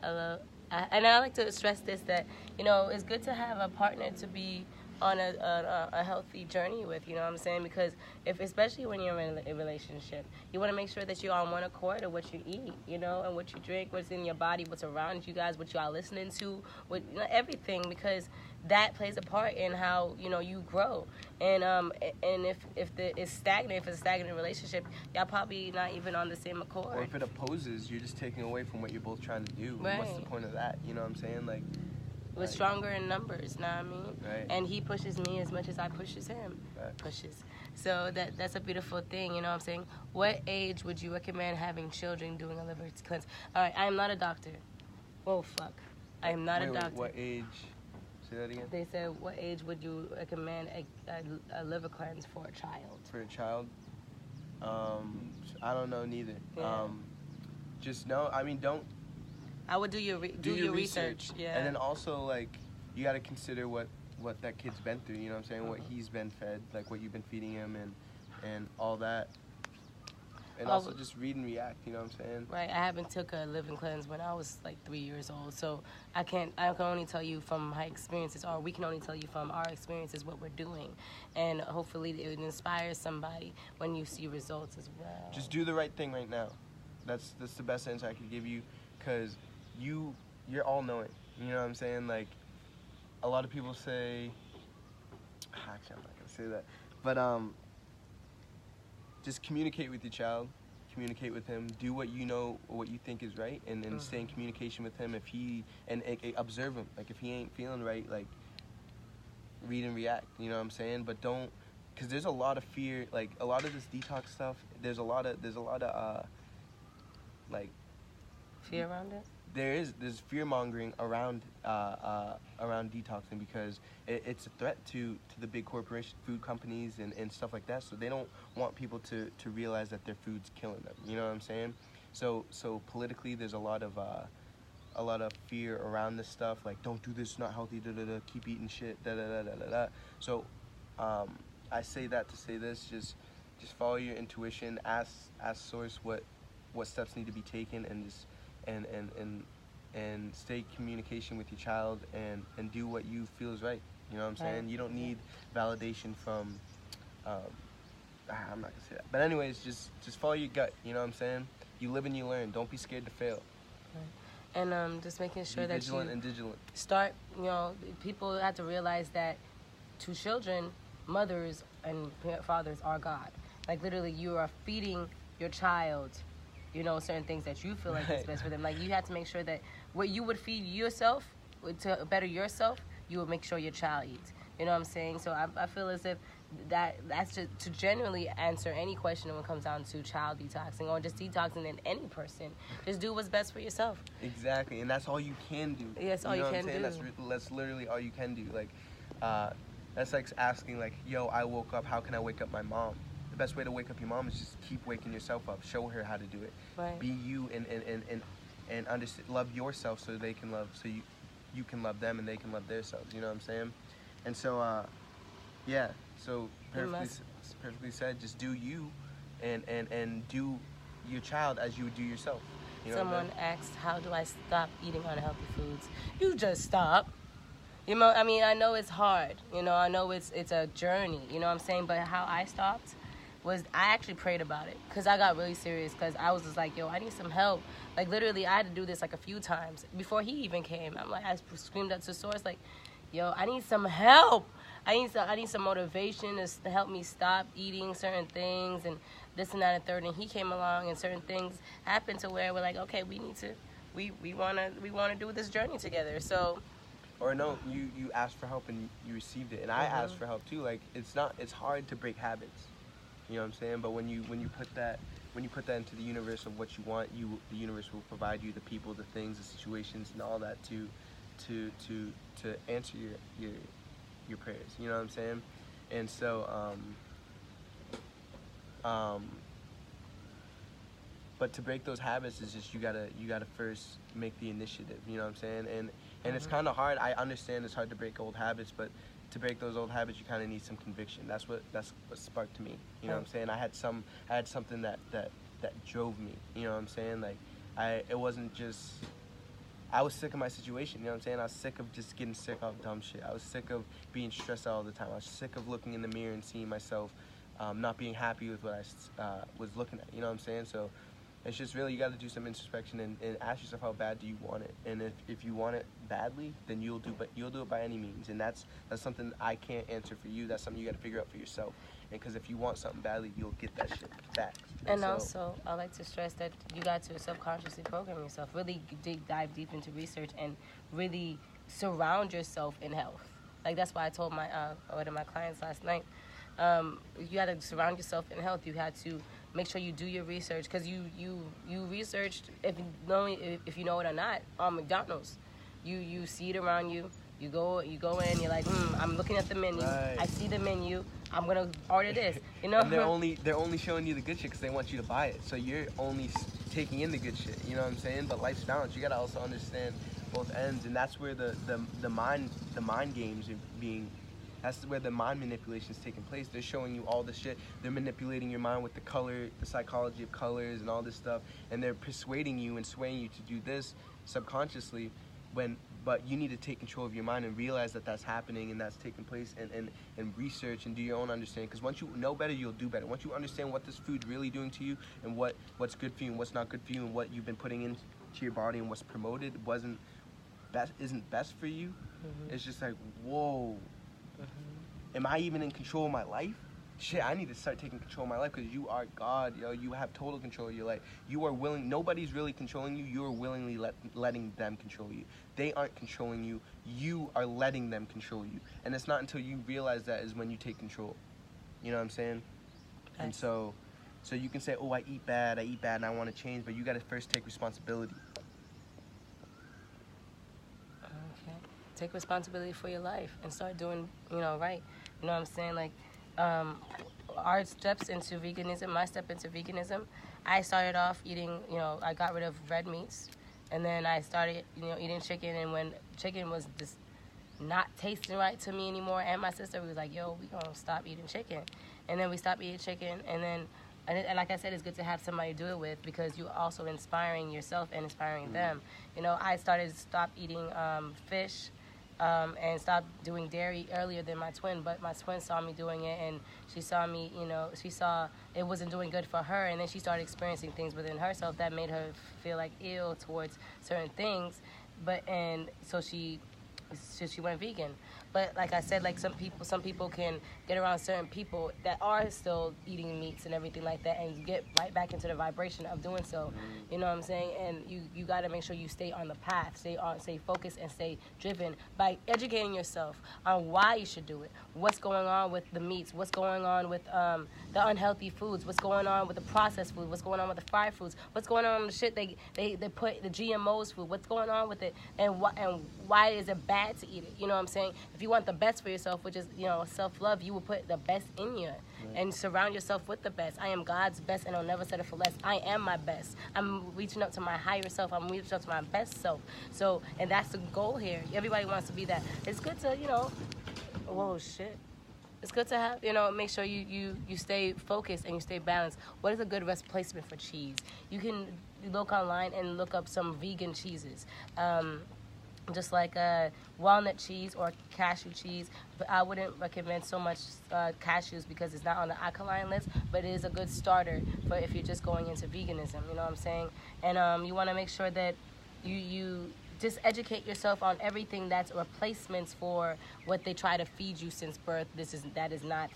And I like to stress this, that, you know, it's good to have a partner to be on a healthy journey with, you know what I'm saying? Because especially when you're in a relationship, you want to make sure that you're on one accord of what you eat, you know, and what you drink, what's in your body, what's around you guys, what you are listening to, everything, because that plays a part in how, you know, you grow. And if it's stagnant, if it's a stagnant relationship, y'all probably not even on the same accord. Or if it opposes, you're just taking away from what you're both trying to do. Right. What's the point of that? You know what I'm saying? Like, we're stronger in numbers, know what I mean? Right. And he pushes me as much as I pushes him. Right. Pushes. So that's a beautiful thing, you know what I'm saying? What age would you recommend having children doing a liver cleanse? All right, I am not a doctor. Oh, fuck. I am not a doctor. What age? Say that again? They said, what age would you recommend a liver cleanse for a child? For a child? I don't know neither. Yeah. Just know, I mean, don't... I would do your research. Yeah. And then also, like, you got to consider what that kid's been through, you know what I'm saying? What he's been fed, like what you've been feeding him and all that. And also just read and react, you know what I'm saying? Right. I haven't took a living cleanse when I was like 3 years old, so I can only tell you from my experiences, or we can only tell you from our experiences what we're doing, and hopefully it would inspire somebody when you see results as well. Just do the right thing right now. That's the best answer I could give you, because you're all knowing. You know what I'm saying? Like, a lot of people say, actually I'm not gonna say that, but just communicate with your child, communicate with him, do what you know or what you think is right, and stay in communication with him. If he and observe him, like if he ain't feeling right, like read and react. You know what I'm saying? But don't, because there's a lot of fear, like a lot of this detox stuff. There's a lot of like fear around it. There's fear mongering around detoxing, because it's a threat to the big corporation food companies and stuff like that. So they don't want people to realize that their food's killing them. You know what I'm saying? So politically, there's a lot of fear around this stuff. Like, don't do this, not healthy. Keep eating shit. So I say that to say this: just follow your intuition. Ask source what steps need to be taken, and just and stay in communication with your child, and do what you feel is right. You know what I'm saying? Right. You don't need validation from I'm not gonna say that, but anyways, just follow your gut. You know what I'm saying? You live and you learn. Don't be scared to fail. Right. And just making sure that vigilant and vigilant. Start, you know, people have to realize that to children, mothers and fathers are God. Like, literally, you are feeding your child, you know, certain things that you feel like is best for them. Like, you have to make sure that what you would feed yourself to better yourself, you would make sure your child eats. You know what I'm saying? So I feel as if that's just to generally answer any question when it comes down to child detoxing or just detoxing in any person. Just do what's best for yourself. Exactly, and that's all you can do. Yes, all you can do. That's literally all you can do. Like, that's like asking, like, yo, I woke up, how can I wake up my mom? The best way to wake up your mom is just keep waking yourself up. Show her how to do it. Right. Be you and understand, love yourself so they can love, so you can love them and they can love themselves. You know what I'm saying? And so, yeah. So perfectly said. Just do you, and do your child as you would do yourself. You know Someone asked, how do I stop eating unhealthy foods? You just stop. You know, I mean, I know it's hard. You know, I know it's a journey. You know what I'm saying? But how I stopped was I actually prayed about it, because I got really serious, because I was just like, yo, I need some help. Like, literally, I had to do this like a few times before he even came. I'm like, I screamed up to the source, like, yo, I need some help. I need some motivation to help me stop eating certain things and this and that and third. And he came along, and certain things happened to where we're like, okay, we wanna do this journey together. So. Or no, you asked for help and you received it, and I asked for help too. Like, it's hard to break habits. You know what I'm saying? But when you put that into the universe of what you want, the universe will provide you the people, the things, the situations, and all that to answer your prayers. You know what I'm saying? And so but to break those habits is just you gotta first make the initiative. You know what I'm saying? And it's kind of hard. I understand it's hard to break old habits, but to break those old habits, you kind of need some conviction. That's what sparked me. You know what I'm saying? I had something that drove me. You know what I'm saying? Like, it wasn't just, I was sick of my situation. You know what I'm saying? I was sick of just getting sick of dumb shit. I was sick of being stressed out all the time. I was sick of looking in the mirror and seeing myself not being happy with what I was looking at. You know what I'm saying? So it's just really, you got to do some introspection and ask yourself, how bad do you want it? And if you want it badly, then you'll do it by any means. And that's something I can't answer for you. That's something you got to figure out for yourself. And because if you want something badly, you'll get that shit back. And so, also, I like to stress that you got to subconsciously program yourself. Really dive deep into research and really surround yourself in health. Like, that's why I told one of my clients last night, you got to surround yourself in health. You had to make sure you do your research, because you researched, if you know it or not, on McDonald's. You see it around you. You go in, you're like, I'm looking at the menu. Right. I see the menu. I'm gonna order this. You know. And they're only showing you the good shit because they want you to buy it. So you're only taking in the good shit. You know what I'm saying? But life's balance. You gotta also understand both ends, and that's where the mind games are being That's where the mind manipulation is taking place. They're showing you all this shit. They're manipulating your mind with the color, the psychology of colors and all this stuff, and they're persuading you and swaying you to do this subconsciously. But you need to take control of your mind and realize that that's happening and that's taking place, and research and do your own understanding. Because once you know better, you'll do better. Once you understand what this food's really doing to you and what's good for you and what's not good for you and what you've been putting into your body and what's promoted isn't best for you, it's just like, whoa, am I even in control of my life? Shit, I need to start taking control of my life, because you are God, yo. You have total control of your life. You are willing. Nobody's really controlling you. You are willingly letting them control you. They aren't controlling you. You are letting them control you. And it's not until you realize that is when you take control. You know what I'm saying? Nice. And so you can say, oh, I eat bad, and I want to change, but you got to first take responsibility. Okay. Take responsibility for your life and start doing, right. You know what I'm saying? Like, our steps into veganism, my step into veganism, I started off eating, I got rid of red meats, and then I started, eating chicken, and when chicken was just not tasting right to me anymore, and my sister was like, yo, we gonna stop eating chicken. And then we stopped eating chicken, and like I said, it's good to have somebody to do it with, because you're also inspiring yourself and inspiring them. I started to stop eating fish, and stopped doing dairy earlier than my twin, but my twin saw me doing it, and she saw me, she saw it wasn't doing good for her, and then she started experiencing things within herself that made her feel like ill towards certain things, so she went vegan. But like I said, like some people can get around certain people that are still eating meats and everything like that, and you get right back into the vibration of doing so. You know what I'm saying? And you got to make sure you stay on the path, stay focused, and stay driven by educating yourself on why you should do it. What's going on with the meats? What's going on with the unhealthy foods? What's going on with the processed food? What's going on with the fried foods? What's going on with the shit they put the GMOs food? What's going on with it? And why is it bad to eat it? You know what I'm saying? If you want the best for yourself, which is, self-love, you will put the best in you, and surround yourself with the best. I am God's best, and I'll never settle for less. I am my best. I'm reaching up to my higher self. I'm reaching up to my best self. So, and that's the goal here. Everybody wants to be that. It's good to, whoa, shit. It's good to have, make sure you stay focused and you stay balanced. What is a good replacement for cheese? You can look online and look up some vegan cheeses. Just like walnut cheese or cashew cheese, but I wouldn't recommend so much cashews, because it's not on the alkaline list, but it is a good starter for if you're just going into veganism, you know what I'm saying? And you want to make sure that you just educate yourself on everything that's replacements for what they try to feed you since birth. That is not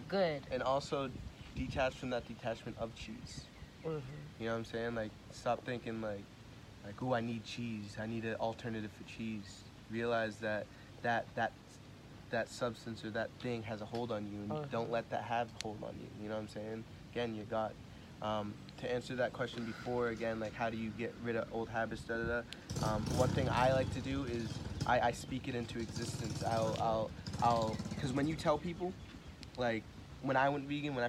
good. And also detach from that detachment of cheese. You know what I'm saying? Like, stop thinking like, oh, I need cheese. I need an alternative for cheese. Realize that substance or that thing has a hold on you, and don't let that have a hold on you. You know what I'm saying? Again, you're God. To answer that question before, again, like, how do you get rid of old habits? One thing I like to do is I speak it into existence. Because when you tell people, like, when I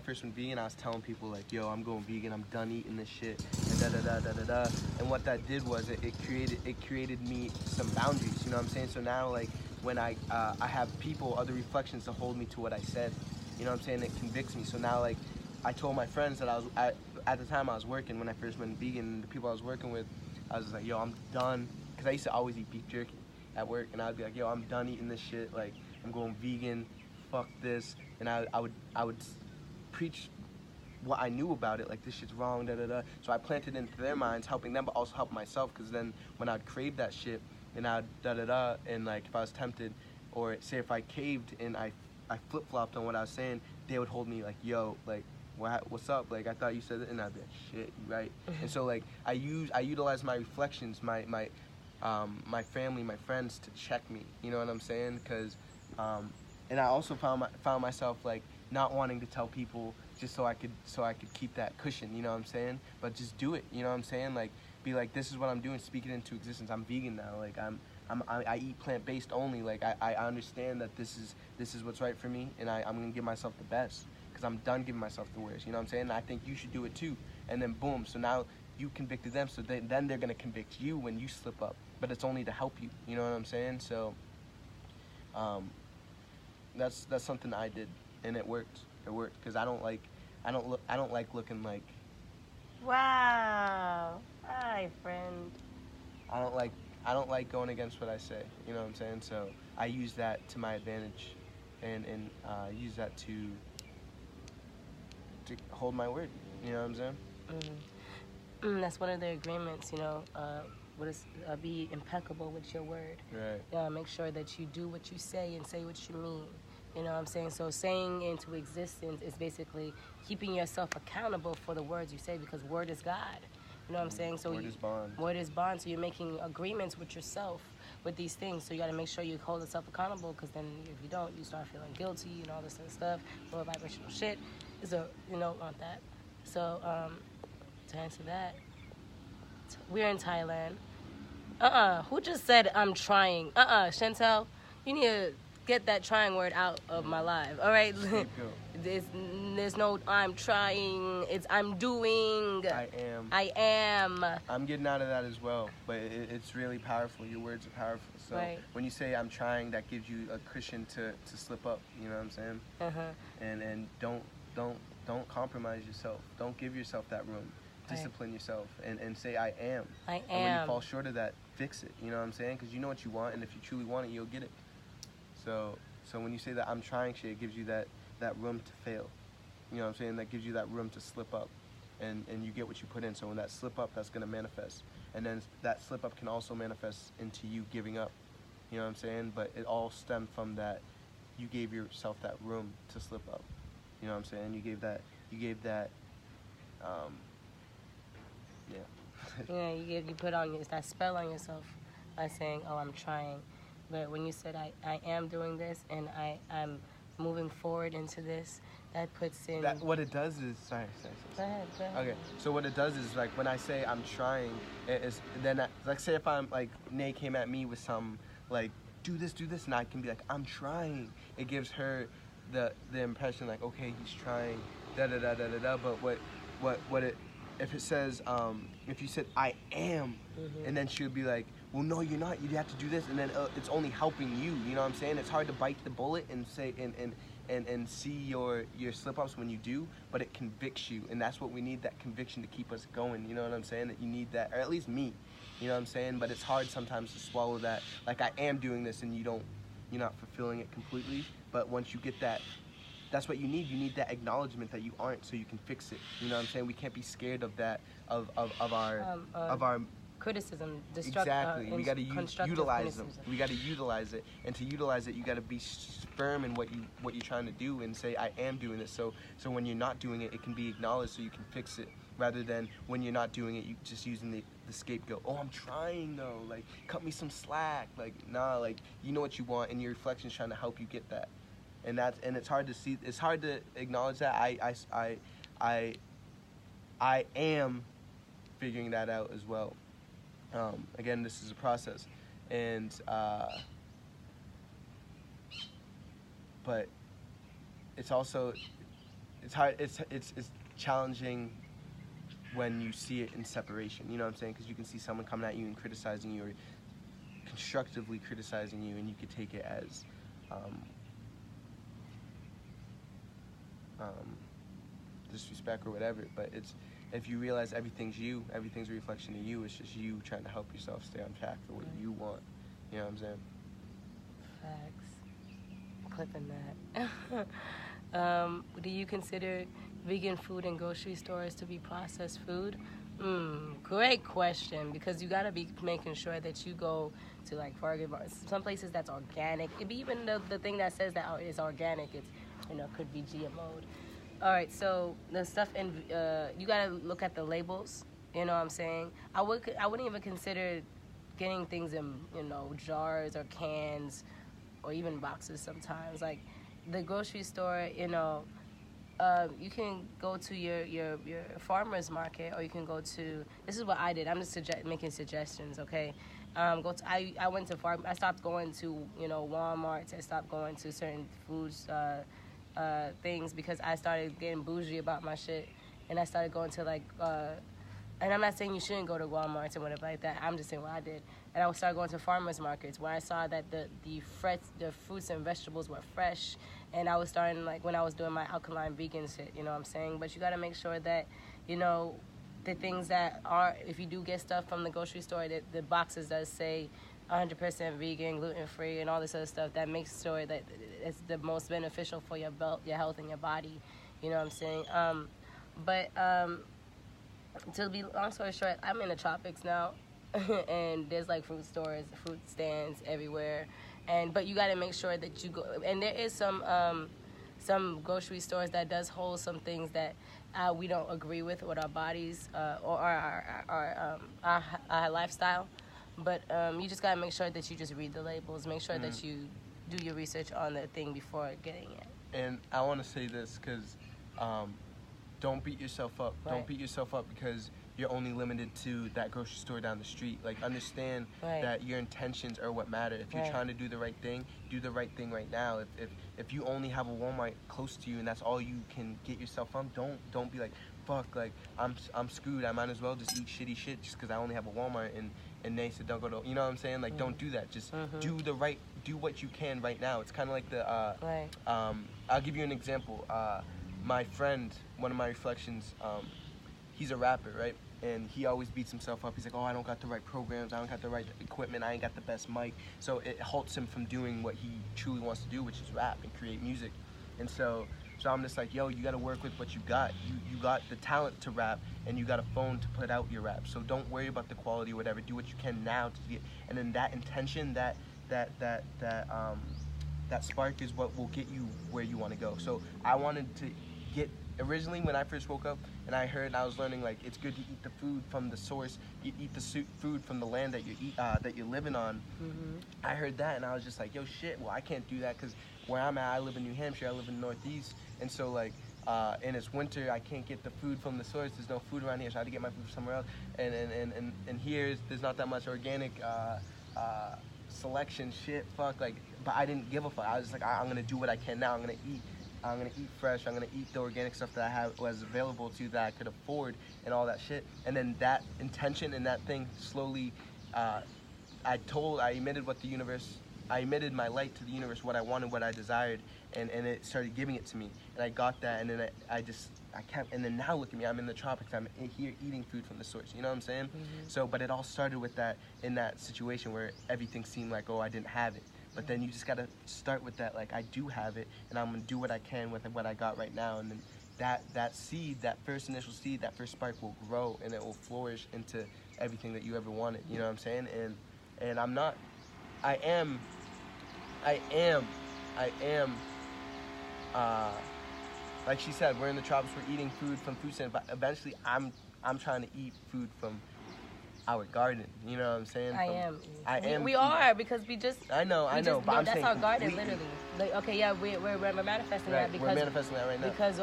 first went vegan, I was telling people, like, yo, I'm going vegan, I'm done eating this shit, and da-da-da-da-da-da. And what that did was it created me some boundaries, you know what I'm saying? So now, like, when I have other reflections to hold me to what I said, you know what I'm saying? It convicts me. So now, like, I told my friends that at the time I was working, when I first went vegan, the people I was working with, I was just like, yo, I'm done. Because I used to always eat beef jerky at work, and I'd be like, yo, I'm done eating this shit, like, I'm going vegan, fuck this. And I would preach what I knew about it, like, this shit's wrong, da-da-da. So I planted into their minds, helping them, but also helping myself, because then when I'd crave that shit, and I'd da-da-da, and, like, if I was tempted, or say if I caved and I flip-flopped on what I was saying, they would hold me like, yo, like, what's up? Like, I thought you said it, and I'd be like, shit, you right. And so, like, I utilize my reflections, my family, my friends to check me, you know what I'm saying? Because, and I also found myself, like, not wanting to tell people just so I could keep that cushion, you know what I'm saying? But just do it, you know what I'm saying? Like, be like, this is what I'm doing, speak it into existence. I'm vegan now. Like, I eat plant-based only. Like, I understand that this is what's right for me, and I'm gonna give myself the best, because I'm done giving myself the worst. You know what I'm saying? And I think you should do it too. And then boom. So now you convicted them. So then they're gonna convict you when you slip up. But it's only to help you. You know what I'm saying? So, that's something I did, and it worked. It worked because I don't like looking like. Wow. Hi, friend. I don't like going against what I say. You know what I'm saying? So I use that to my advantage, and use that to hold my word. You know what I'm saying? That's one of the agreements, be impeccable with your word. Right. Make sure that you do what you say and say what you mean. You know what I'm saying? So saying into existence is basically keeping yourself accountable for the words you say, because word is God. You know what I'm saying? So word is bond. Word is bond. So you're making agreements with yourself with these things. So you got to make sure you hold yourself accountable, because then if you don't, you start feeling guilty and all this other stuff. Low vibrational shit. So you don't want that. So to answer that, we're in Thailand. Who just said I'm trying? Chantel, you need to get that trying word out of my life. All right. There's no I'm trying. It's I'm doing. I am. I'm getting out of that as well, but it's really powerful. Your words are powerful. So right. When you say I'm trying, that gives you a cushion to slip up. You know what I'm saying? And don't compromise yourself. Don't give yourself that room. Discipline yourself and say I am. I am. And when you fall short of that, fix it. You know what I'm saying? Because you know what you want, and if you truly want it, you'll get it. So when you say that I'm trying shit, it gives you that room to fail. You know what I'm saying? That gives you that room to slip up, and you get what you put in. So when that slip up, that's gonna manifest, and then that slip up can also manifest into you giving up. You know what I'm saying? But it all stemmed from that you gave yourself that room to slip up. You know what I'm saying? You gave that. Yeah, you put on that spell on yourself by saying, "Oh, I'm trying," but when you said, "I am doing this and I'm moving forward into this," that puts in. That what it does is sorry. Go ahead. Okay, so what it does is like when I say I'm trying, like say if I'm like Nay came at me with some like do this, and I can be like I'm trying. It gives her the impression like okay he's trying But what it if it says if you said I am, and then she would be like, well no you're not, you have to do this, and then it's only helping you. You know what I'm saying? It's hard to bite the bullet and say and see your slip-ups when you do, but it convicts you, and that's what we need, that conviction to keep us going. You know what I'm saying? That you need that, or at least me. You know what I'm saying? But it's hard sometimes to swallow that, like I am doing this, and you're not fulfilling it completely. But once you get that, that's what you need. You need that acknowledgement that you aren't, so you can fix it. You know what I'm saying? We can't be scared of that, of our criticism, exactly. We got to utilize them. criticism. We got to utilize it, and to utilize it, you got to be firm in what you're trying to do, and say I am doing this. So when you're not doing it, it can be acknowledged, so you can fix it. Rather than when you're not doing it, you just using the scapegoat. Oh, I'm trying though. Like cut me some slack. Like nah. Like you know what you want, and your reflection's trying to help you get that. And it's hard to see. It's hard to acknowledge that. I am figuring that out as well. Again, this is a process, and but it's also hard. It's challenging when you see it in separation. You know what I'm saying? Because you can see someone coming at you and criticizing you, or constructively criticizing you, and you could take it as disrespect or whatever. But it's, if you realize everything's a reflection of you, it's just you trying to help yourself stay on track for what you want. You know what I'm saying? Facts. Clipping that. Do you consider vegan food in grocery stores to be processed food? Great question, because you gotta be making sure that you go to, like, for example, some places that's organic. It be even the thing that says that it's organic, it's, could be GMO'd. All right, so the stuff in you gotta look at the labels. You know what I'm saying? I wouldn't even consider getting things in jars or cans or even boxes sometimes. Like the grocery store, you can go to your farmer's market, or you can go to, this is what I did. I'm just making suggestions, okay? I went to I stopped going to Walmart. I stopped going to certain foods things because I started getting bougie about my shit, and I started going to like and I'm not saying you shouldn't go to Walmart or whatever like that. I'm just saying what I did. And I would start going to farmers markets where I saw that the fruits and vegetables were fresh. And I was starting, like, when I was doing my alkaline vegan shit, you know what I'm saying? But you got to make sure that, you know, the things that are, if you do get stuff from the grocery store, that the boxes does say 100% vegan, gluten-free, and all this other stuff, that makes sure that it's the most beneficial for your health and your body. You know what I'm saying? But to be long story short, I'm in the tropics now, and there's like fruit stores, fruit stands everywhere, but you got to make sure that you go. And there is some grocery stores that does hold some things that we don't agree with our bodies or our lifestyle. But you just got to make sure that you just read the labels, make sure that you do your research on the thing before getting it. And I want to say this because don't beat yourself up. Right. Don't beat yourself up because you're only limited to that grocery store down the street. Like, understand that your intentions are what matter. If you're trying to do the right thing, do the right thing right now. If you only have a Walmart close to you and that's all you can get yourself from, don't be like, fuck, like, I'm screwed. I might as well just eat shitty shit just because I only have a Walmart and they said don't go to, you know what I'm saying? Like, don't do that. Just do what you can right now. It's kind of like the I'll give you an example. My friend, one of my reflections, he's a rapper, right? And he always beats himself up. He's like, oh, I don't got the right programs, I don't got the right equipment, I ain't got the best mic. So it halts him from doing what he truly wants to do, which is rap and create music. And so I'm just like, yo, you gotta work with what you got. You got the talent to rap, and you got a phone to put out your rap. So don't worry about the quality or whatever. Do what you can now to get, and then that intention, that spark is what will get you where you want to go. So I wanted to get, originally when I first woke up and I was learning, like, it's good to eat the food from the source, eat the food from the land that you're living on. I heard that and I was just like, yo, shit, well, I can't do that because where I'm at, I live in New Hampshire, I live in the Northeast, and so, like, and it's winter, I can't get the food from the source, there's no food around here, so I had to get my food from somewhere else, and here there's not that much organic selection shit, fuck, like, but I didn't give a fuck. I was just like, I'm gonna do what I can now. I'm gonna eat fresh, I'm gonna eat the organic stuff that was available to, that I could afford, and all that shit. And then that intention and that thing slowly, I emitted my light to the universe, what I wanted, what I desired, and it started giving it to me. And I got that, and then I kept, and then now look at me, I'm in the tropics, I'm here eating food from the source, you know what I'm saying? So, but it all started with that, in that situation where everything seemed like, oh, I didn't have it. But then you just gotta start with that, like, I do have it, and I'm gonna do what I can with what I got right now, and then that seed, that first initial seed, that first spark will grow, and it will flourish into everything that you ever wanted, you know what I'm saying? And I am, like she said, we're in the tropics, we're eating food from food stands, but eventually I'm trying to eat food from our garden, you know what I'm saying? I am. We are, because we just. I know, but I'm that's saying our garden, completely. literally. Like, okay, yeah, we're manifesting that because we're manifesting that right now because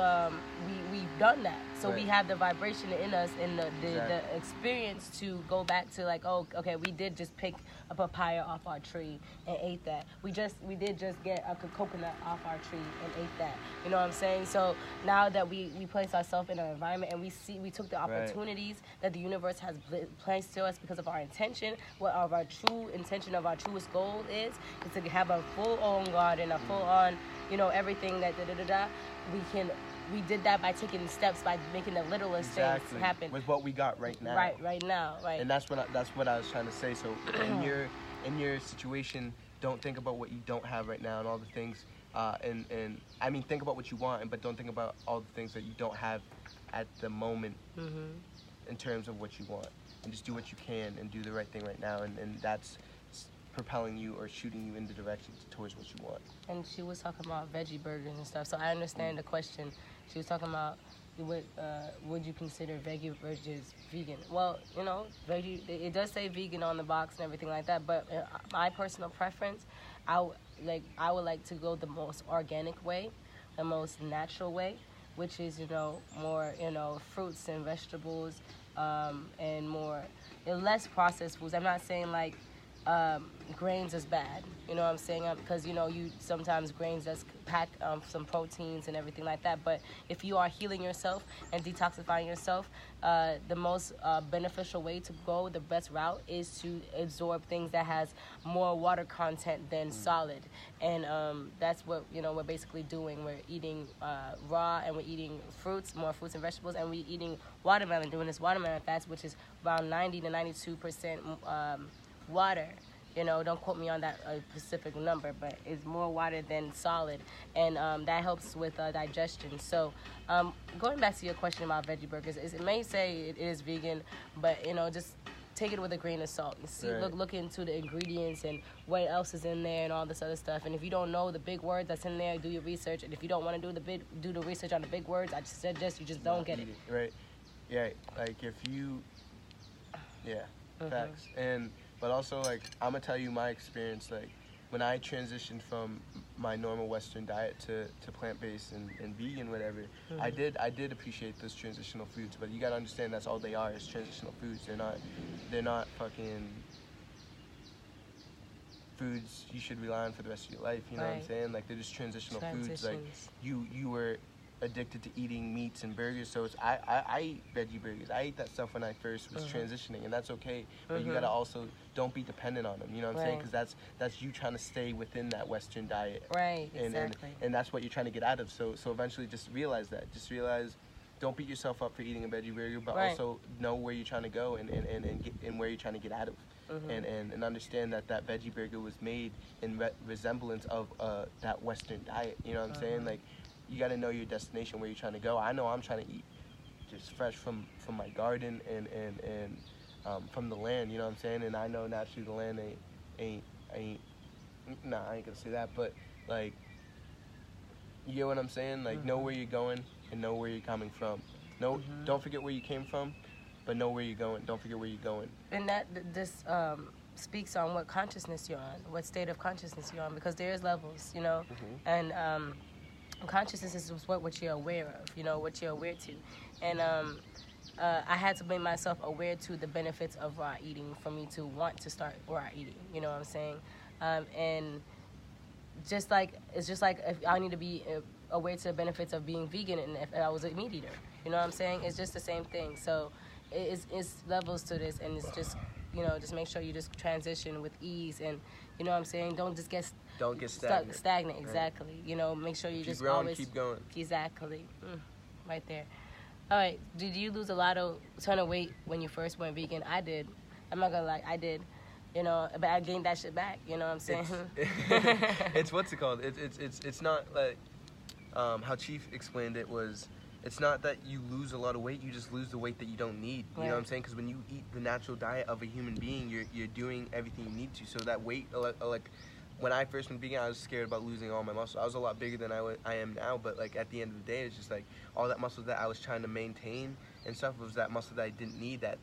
we've done that, so we have the vibration in us and the experience to go back to, like, oh, okay, we did just pick a papaya off our tree and ate that. We did just get a coconut off our tree and ate that. You know what I'm saying? So now that we place ourselves in our environment and we took the opportunities that the universe has placed to us because of our intention, what our true intention of our truest goal is to have a full-on garden, a full-on, you know, everything that we did that by taking steps, by making the littlest things happen with what we got right now. Right now. And that's what I was trying to say. So in your situation, don't think about what you don't have right now and all the things. And I mean, think about what you want, but don't think about all the things that you don't have at the moment in terms of what you want. And just do what you can and do the right thing right now, and that's propelling you or shooting you in the direction towards what you want. And she was talking about veggie burgers and stuff, so I understand the question. She was talking about would you consider veggie burgers vegan? Well, you know, veggie, it does say vegan on the box and everything like that, but my personal preference, I would like to go the most organic way, the most natural way, which is, you know, more, you know, fruits and vegetables, and more, less processed foods. I'm not saying like grains is bad. You know what I'm saying? Because you sometimes grains does pack some proteins and everything like that. But if you are healing yourself and detoxifying yourself, the most beneficial way to go, the best route, is to absorb things that has more water content than solid. And that's what we're basically doing. We're eating raw, and we're eating more fruits and vegetables, and we're eating watermelon, doing this watermelon fast, which is around 90 to 92% water. Don't quote me on that specific number, but it's more water than solid, and that helps with digestion. So going back to your question about veggie burgers, it may say it is vegan, but just take it with a grain of salt. See, right. look into the ingredients and what else is in there and all this other stuff. And if you don't know the big words that's in there, do your research. And if you don't want to do the research on the big words, I just suggest you just don't get it. Right. Yeah. Like if you, facts. But also, like, I'm gonna tell you my experience. Like, when I transitioned from my normal Western diet to plant-based and vegan, whatever, I did appreciate those transitional foods. But you gotta understand that's all they are, is transitional foods. They're not fucking foods you should rely on for the rest of your life. You know what I'm saying? Like, they're just transitional foods. Like, you were addicted to eating meats and burgers, so I eat veggie burgers. I ate that stuff when I first was transitioning, and that's okay. But you gotta also don't be dependent on them. You know what I'm saying? Because that's you trying to stay within that Western diet. Right. Exactly. And that's what you're trying to get out of. So eventually, just realize that. Just realize. Don't beat yourself up for eating a veggie burger, but also know where you're trying to go and where you're trying to get out of. And understand that veggie burger was made in resemblance of that Western diet. You know what I'm saying? Like, you got to know your destination, where you're trying to go. I know I'm trying to eat just fresh from my garden and from the land. You know what I'm saying? And I know naturally the land ain't nah, I ain't gonna say that, but like, you get what I'm saying? Like, know where you're going and know where you're coming from. Don't forget where you came from, but know where you're going. Don't forget where you're going. And this speaks on what consciousness you're on, what state of consciousness you're on, because there's levels, and consciousness is what you're aware of, what you're aware to. And I had to make myself aware to the benefits of raw eating for me to want to start raw eating, you know what I'm saying? And it's just like if I need to be aware to the benefits of being vegan, and if I was a meat eater, you know what I'm saying? It's just the same thing. So it's levels to this, and it's just, just make sure you just transition with ease, and you know what I'm saying? Don't get stagnant. Exactly. Right. Make sure you keep just growing, always keep going. Exactly. Right there. All right. Did you lose a ton of weight when you first went vegan? I did. I'm not gonna lie, I did. But I gained that shit back. You know what I'm saying? It's what's it called? It's not like how Chief explained it was. It's not that you lose a lot of weight, you just lose the weight that you don't need. You know what I'm saying? Because when you eat the natural diet of a human being, you're doing everything you need to. So that weight, like when I first went vegan, I was scared about losing all my muscle. I was a lot bigger than I am now, but like at the end of the day, it's just like all that muscle that I was trying to maintain and stuff was that muscle that I didn't need, that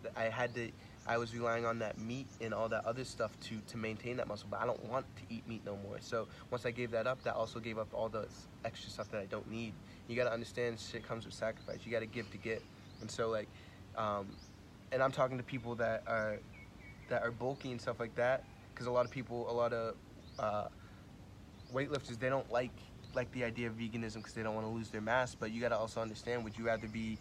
I was relying on that meat and all that other stuff to maintain that muscle, but I don't want to eat meat no more. So once I gave that up, that also gave up all the extra stuff that I don't need. You gotta understand, shit comes with sacrifice. You gotta give to get. And so like, and I'm talking to people that are bulky and stuff like that, because a lot of weightlifters, they don't like the idea of veganism because they don't want to lose their mass. But you gotta also understand, would you rather be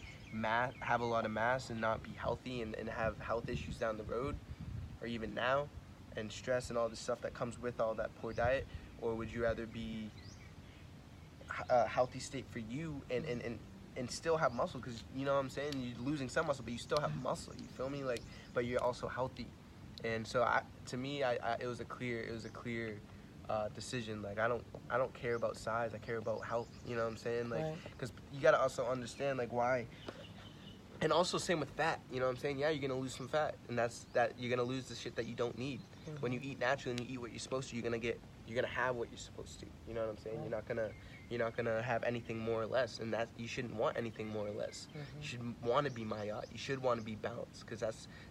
have a lot of mass and not be healthy and have health issues down the road, or even now, and stress and all the stuff that comes with all that poor diet, or would you rather be a healthy state for you and still have muscle? Because you know what I'm saying, you're losing some muscle but you still have muscle, you feel me? Like, but you're also healthy. And so to me it was a clear decision. Like, I don't care about size, I care about health, you know what I'm saying? Like, because you got to also understand like why. And also same with fat, you know what I'm saying? Yeah, you're gonna lose some fat, and that's you're gonna lose the shit that you don't need. When you eat naturally and you eat what you're supposed to, you're gonna have what you're supposed to. You know what I'm saying? You're not gonna have anything more or less, and that you shouldn't want anything more or less. You should want to be mayat. You should want to be balanced, because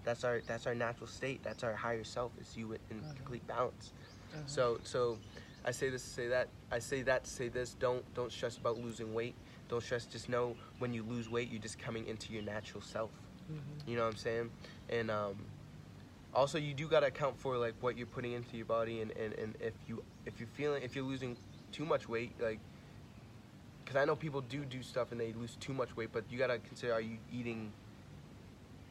that's our natural state. That's our higher self, is you in complete balance. So I say this to say that. I say that to say this. Don't stress about losing weight. Don't stress. Just know when you lose weight, you're just coming into your natural self. You know what I'm saying? And, and that's what I say. Just know when you lose weight, you're just coming into your natural self. You know what I'm saying? And, and that's what I say. Just know when you lose weight, you're just coming into your natural self. You know what I'm saying? And, and that's what I say. Just know when you lose weight, you're just coming into your natural self. You know what I'm saying? And also you do gotta account for like what you're putting into your body, and if you're losing too much weight, like, because I know people do stuff and they lose too much weight, but you gotta consider, are you eating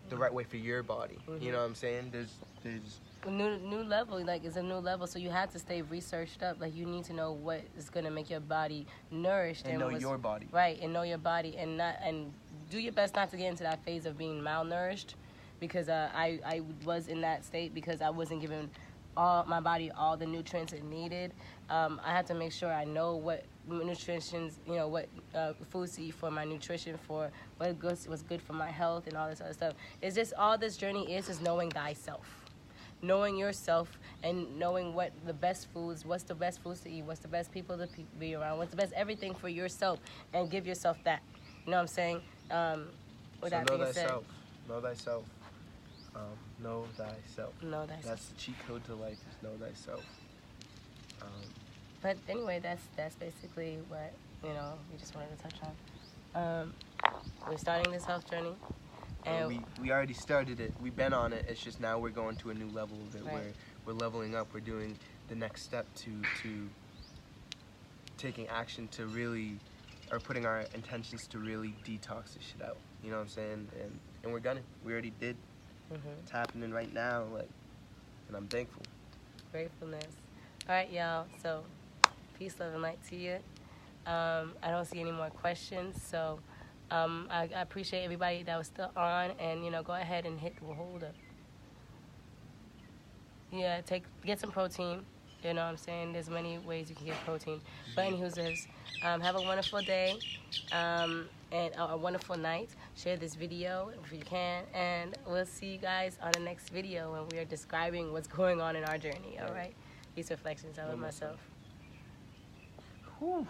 the right way for your body? You know what I'm saying? There's new level, like, it's a new level, so you have to stay researched up. Like, you need to know what is going to make your body nourished, and know your body, right? And know your body, and do your best not to get into that phase of being malnourished, because I was in that state because I wasn't giving my body all the nutrients it needed. I had to make sure I know what nutritions, what foods to eat for my nutrition, for what was good for my health, and all this other stuff. It's just, all this journey is knowing thyself. Knowing yourself and knowing what's the best foods to eat, what's the best people to be around, what's the best everything for yourself, and give yourself that. You know what I'm saying? With that being said, know thyself. Know thyself. Know thyself. That's the cheat code to life, is know thyself. But anyway, that's basically what we just wanted to touch on. We're starting this health journey. And we already started it. We've been on it. It's just now we're going to a new level of it, right, where we're leveling up. We're doing the next step to taking action to really, or putting our intentions to really detox this shit out. You know what I'm saying? And we're gonna. We already did. It's happening right now, like, and I'm thankful. Gratefulness. All right, y'all. So, peace, love, and light to you. I don't see any more questions, so. I appreciate everybody that was still on, and go ahead and hold up. Yeah, get some protein. You know what I'm saying? There's many ways you can get protein. But anywho's, have a wonderful day, and a wonderful night. Share this video if you can, and we'll see you guys on the next video when we are describing what's going on in our journey. All right? Peace, reflections. I love myself. Whew.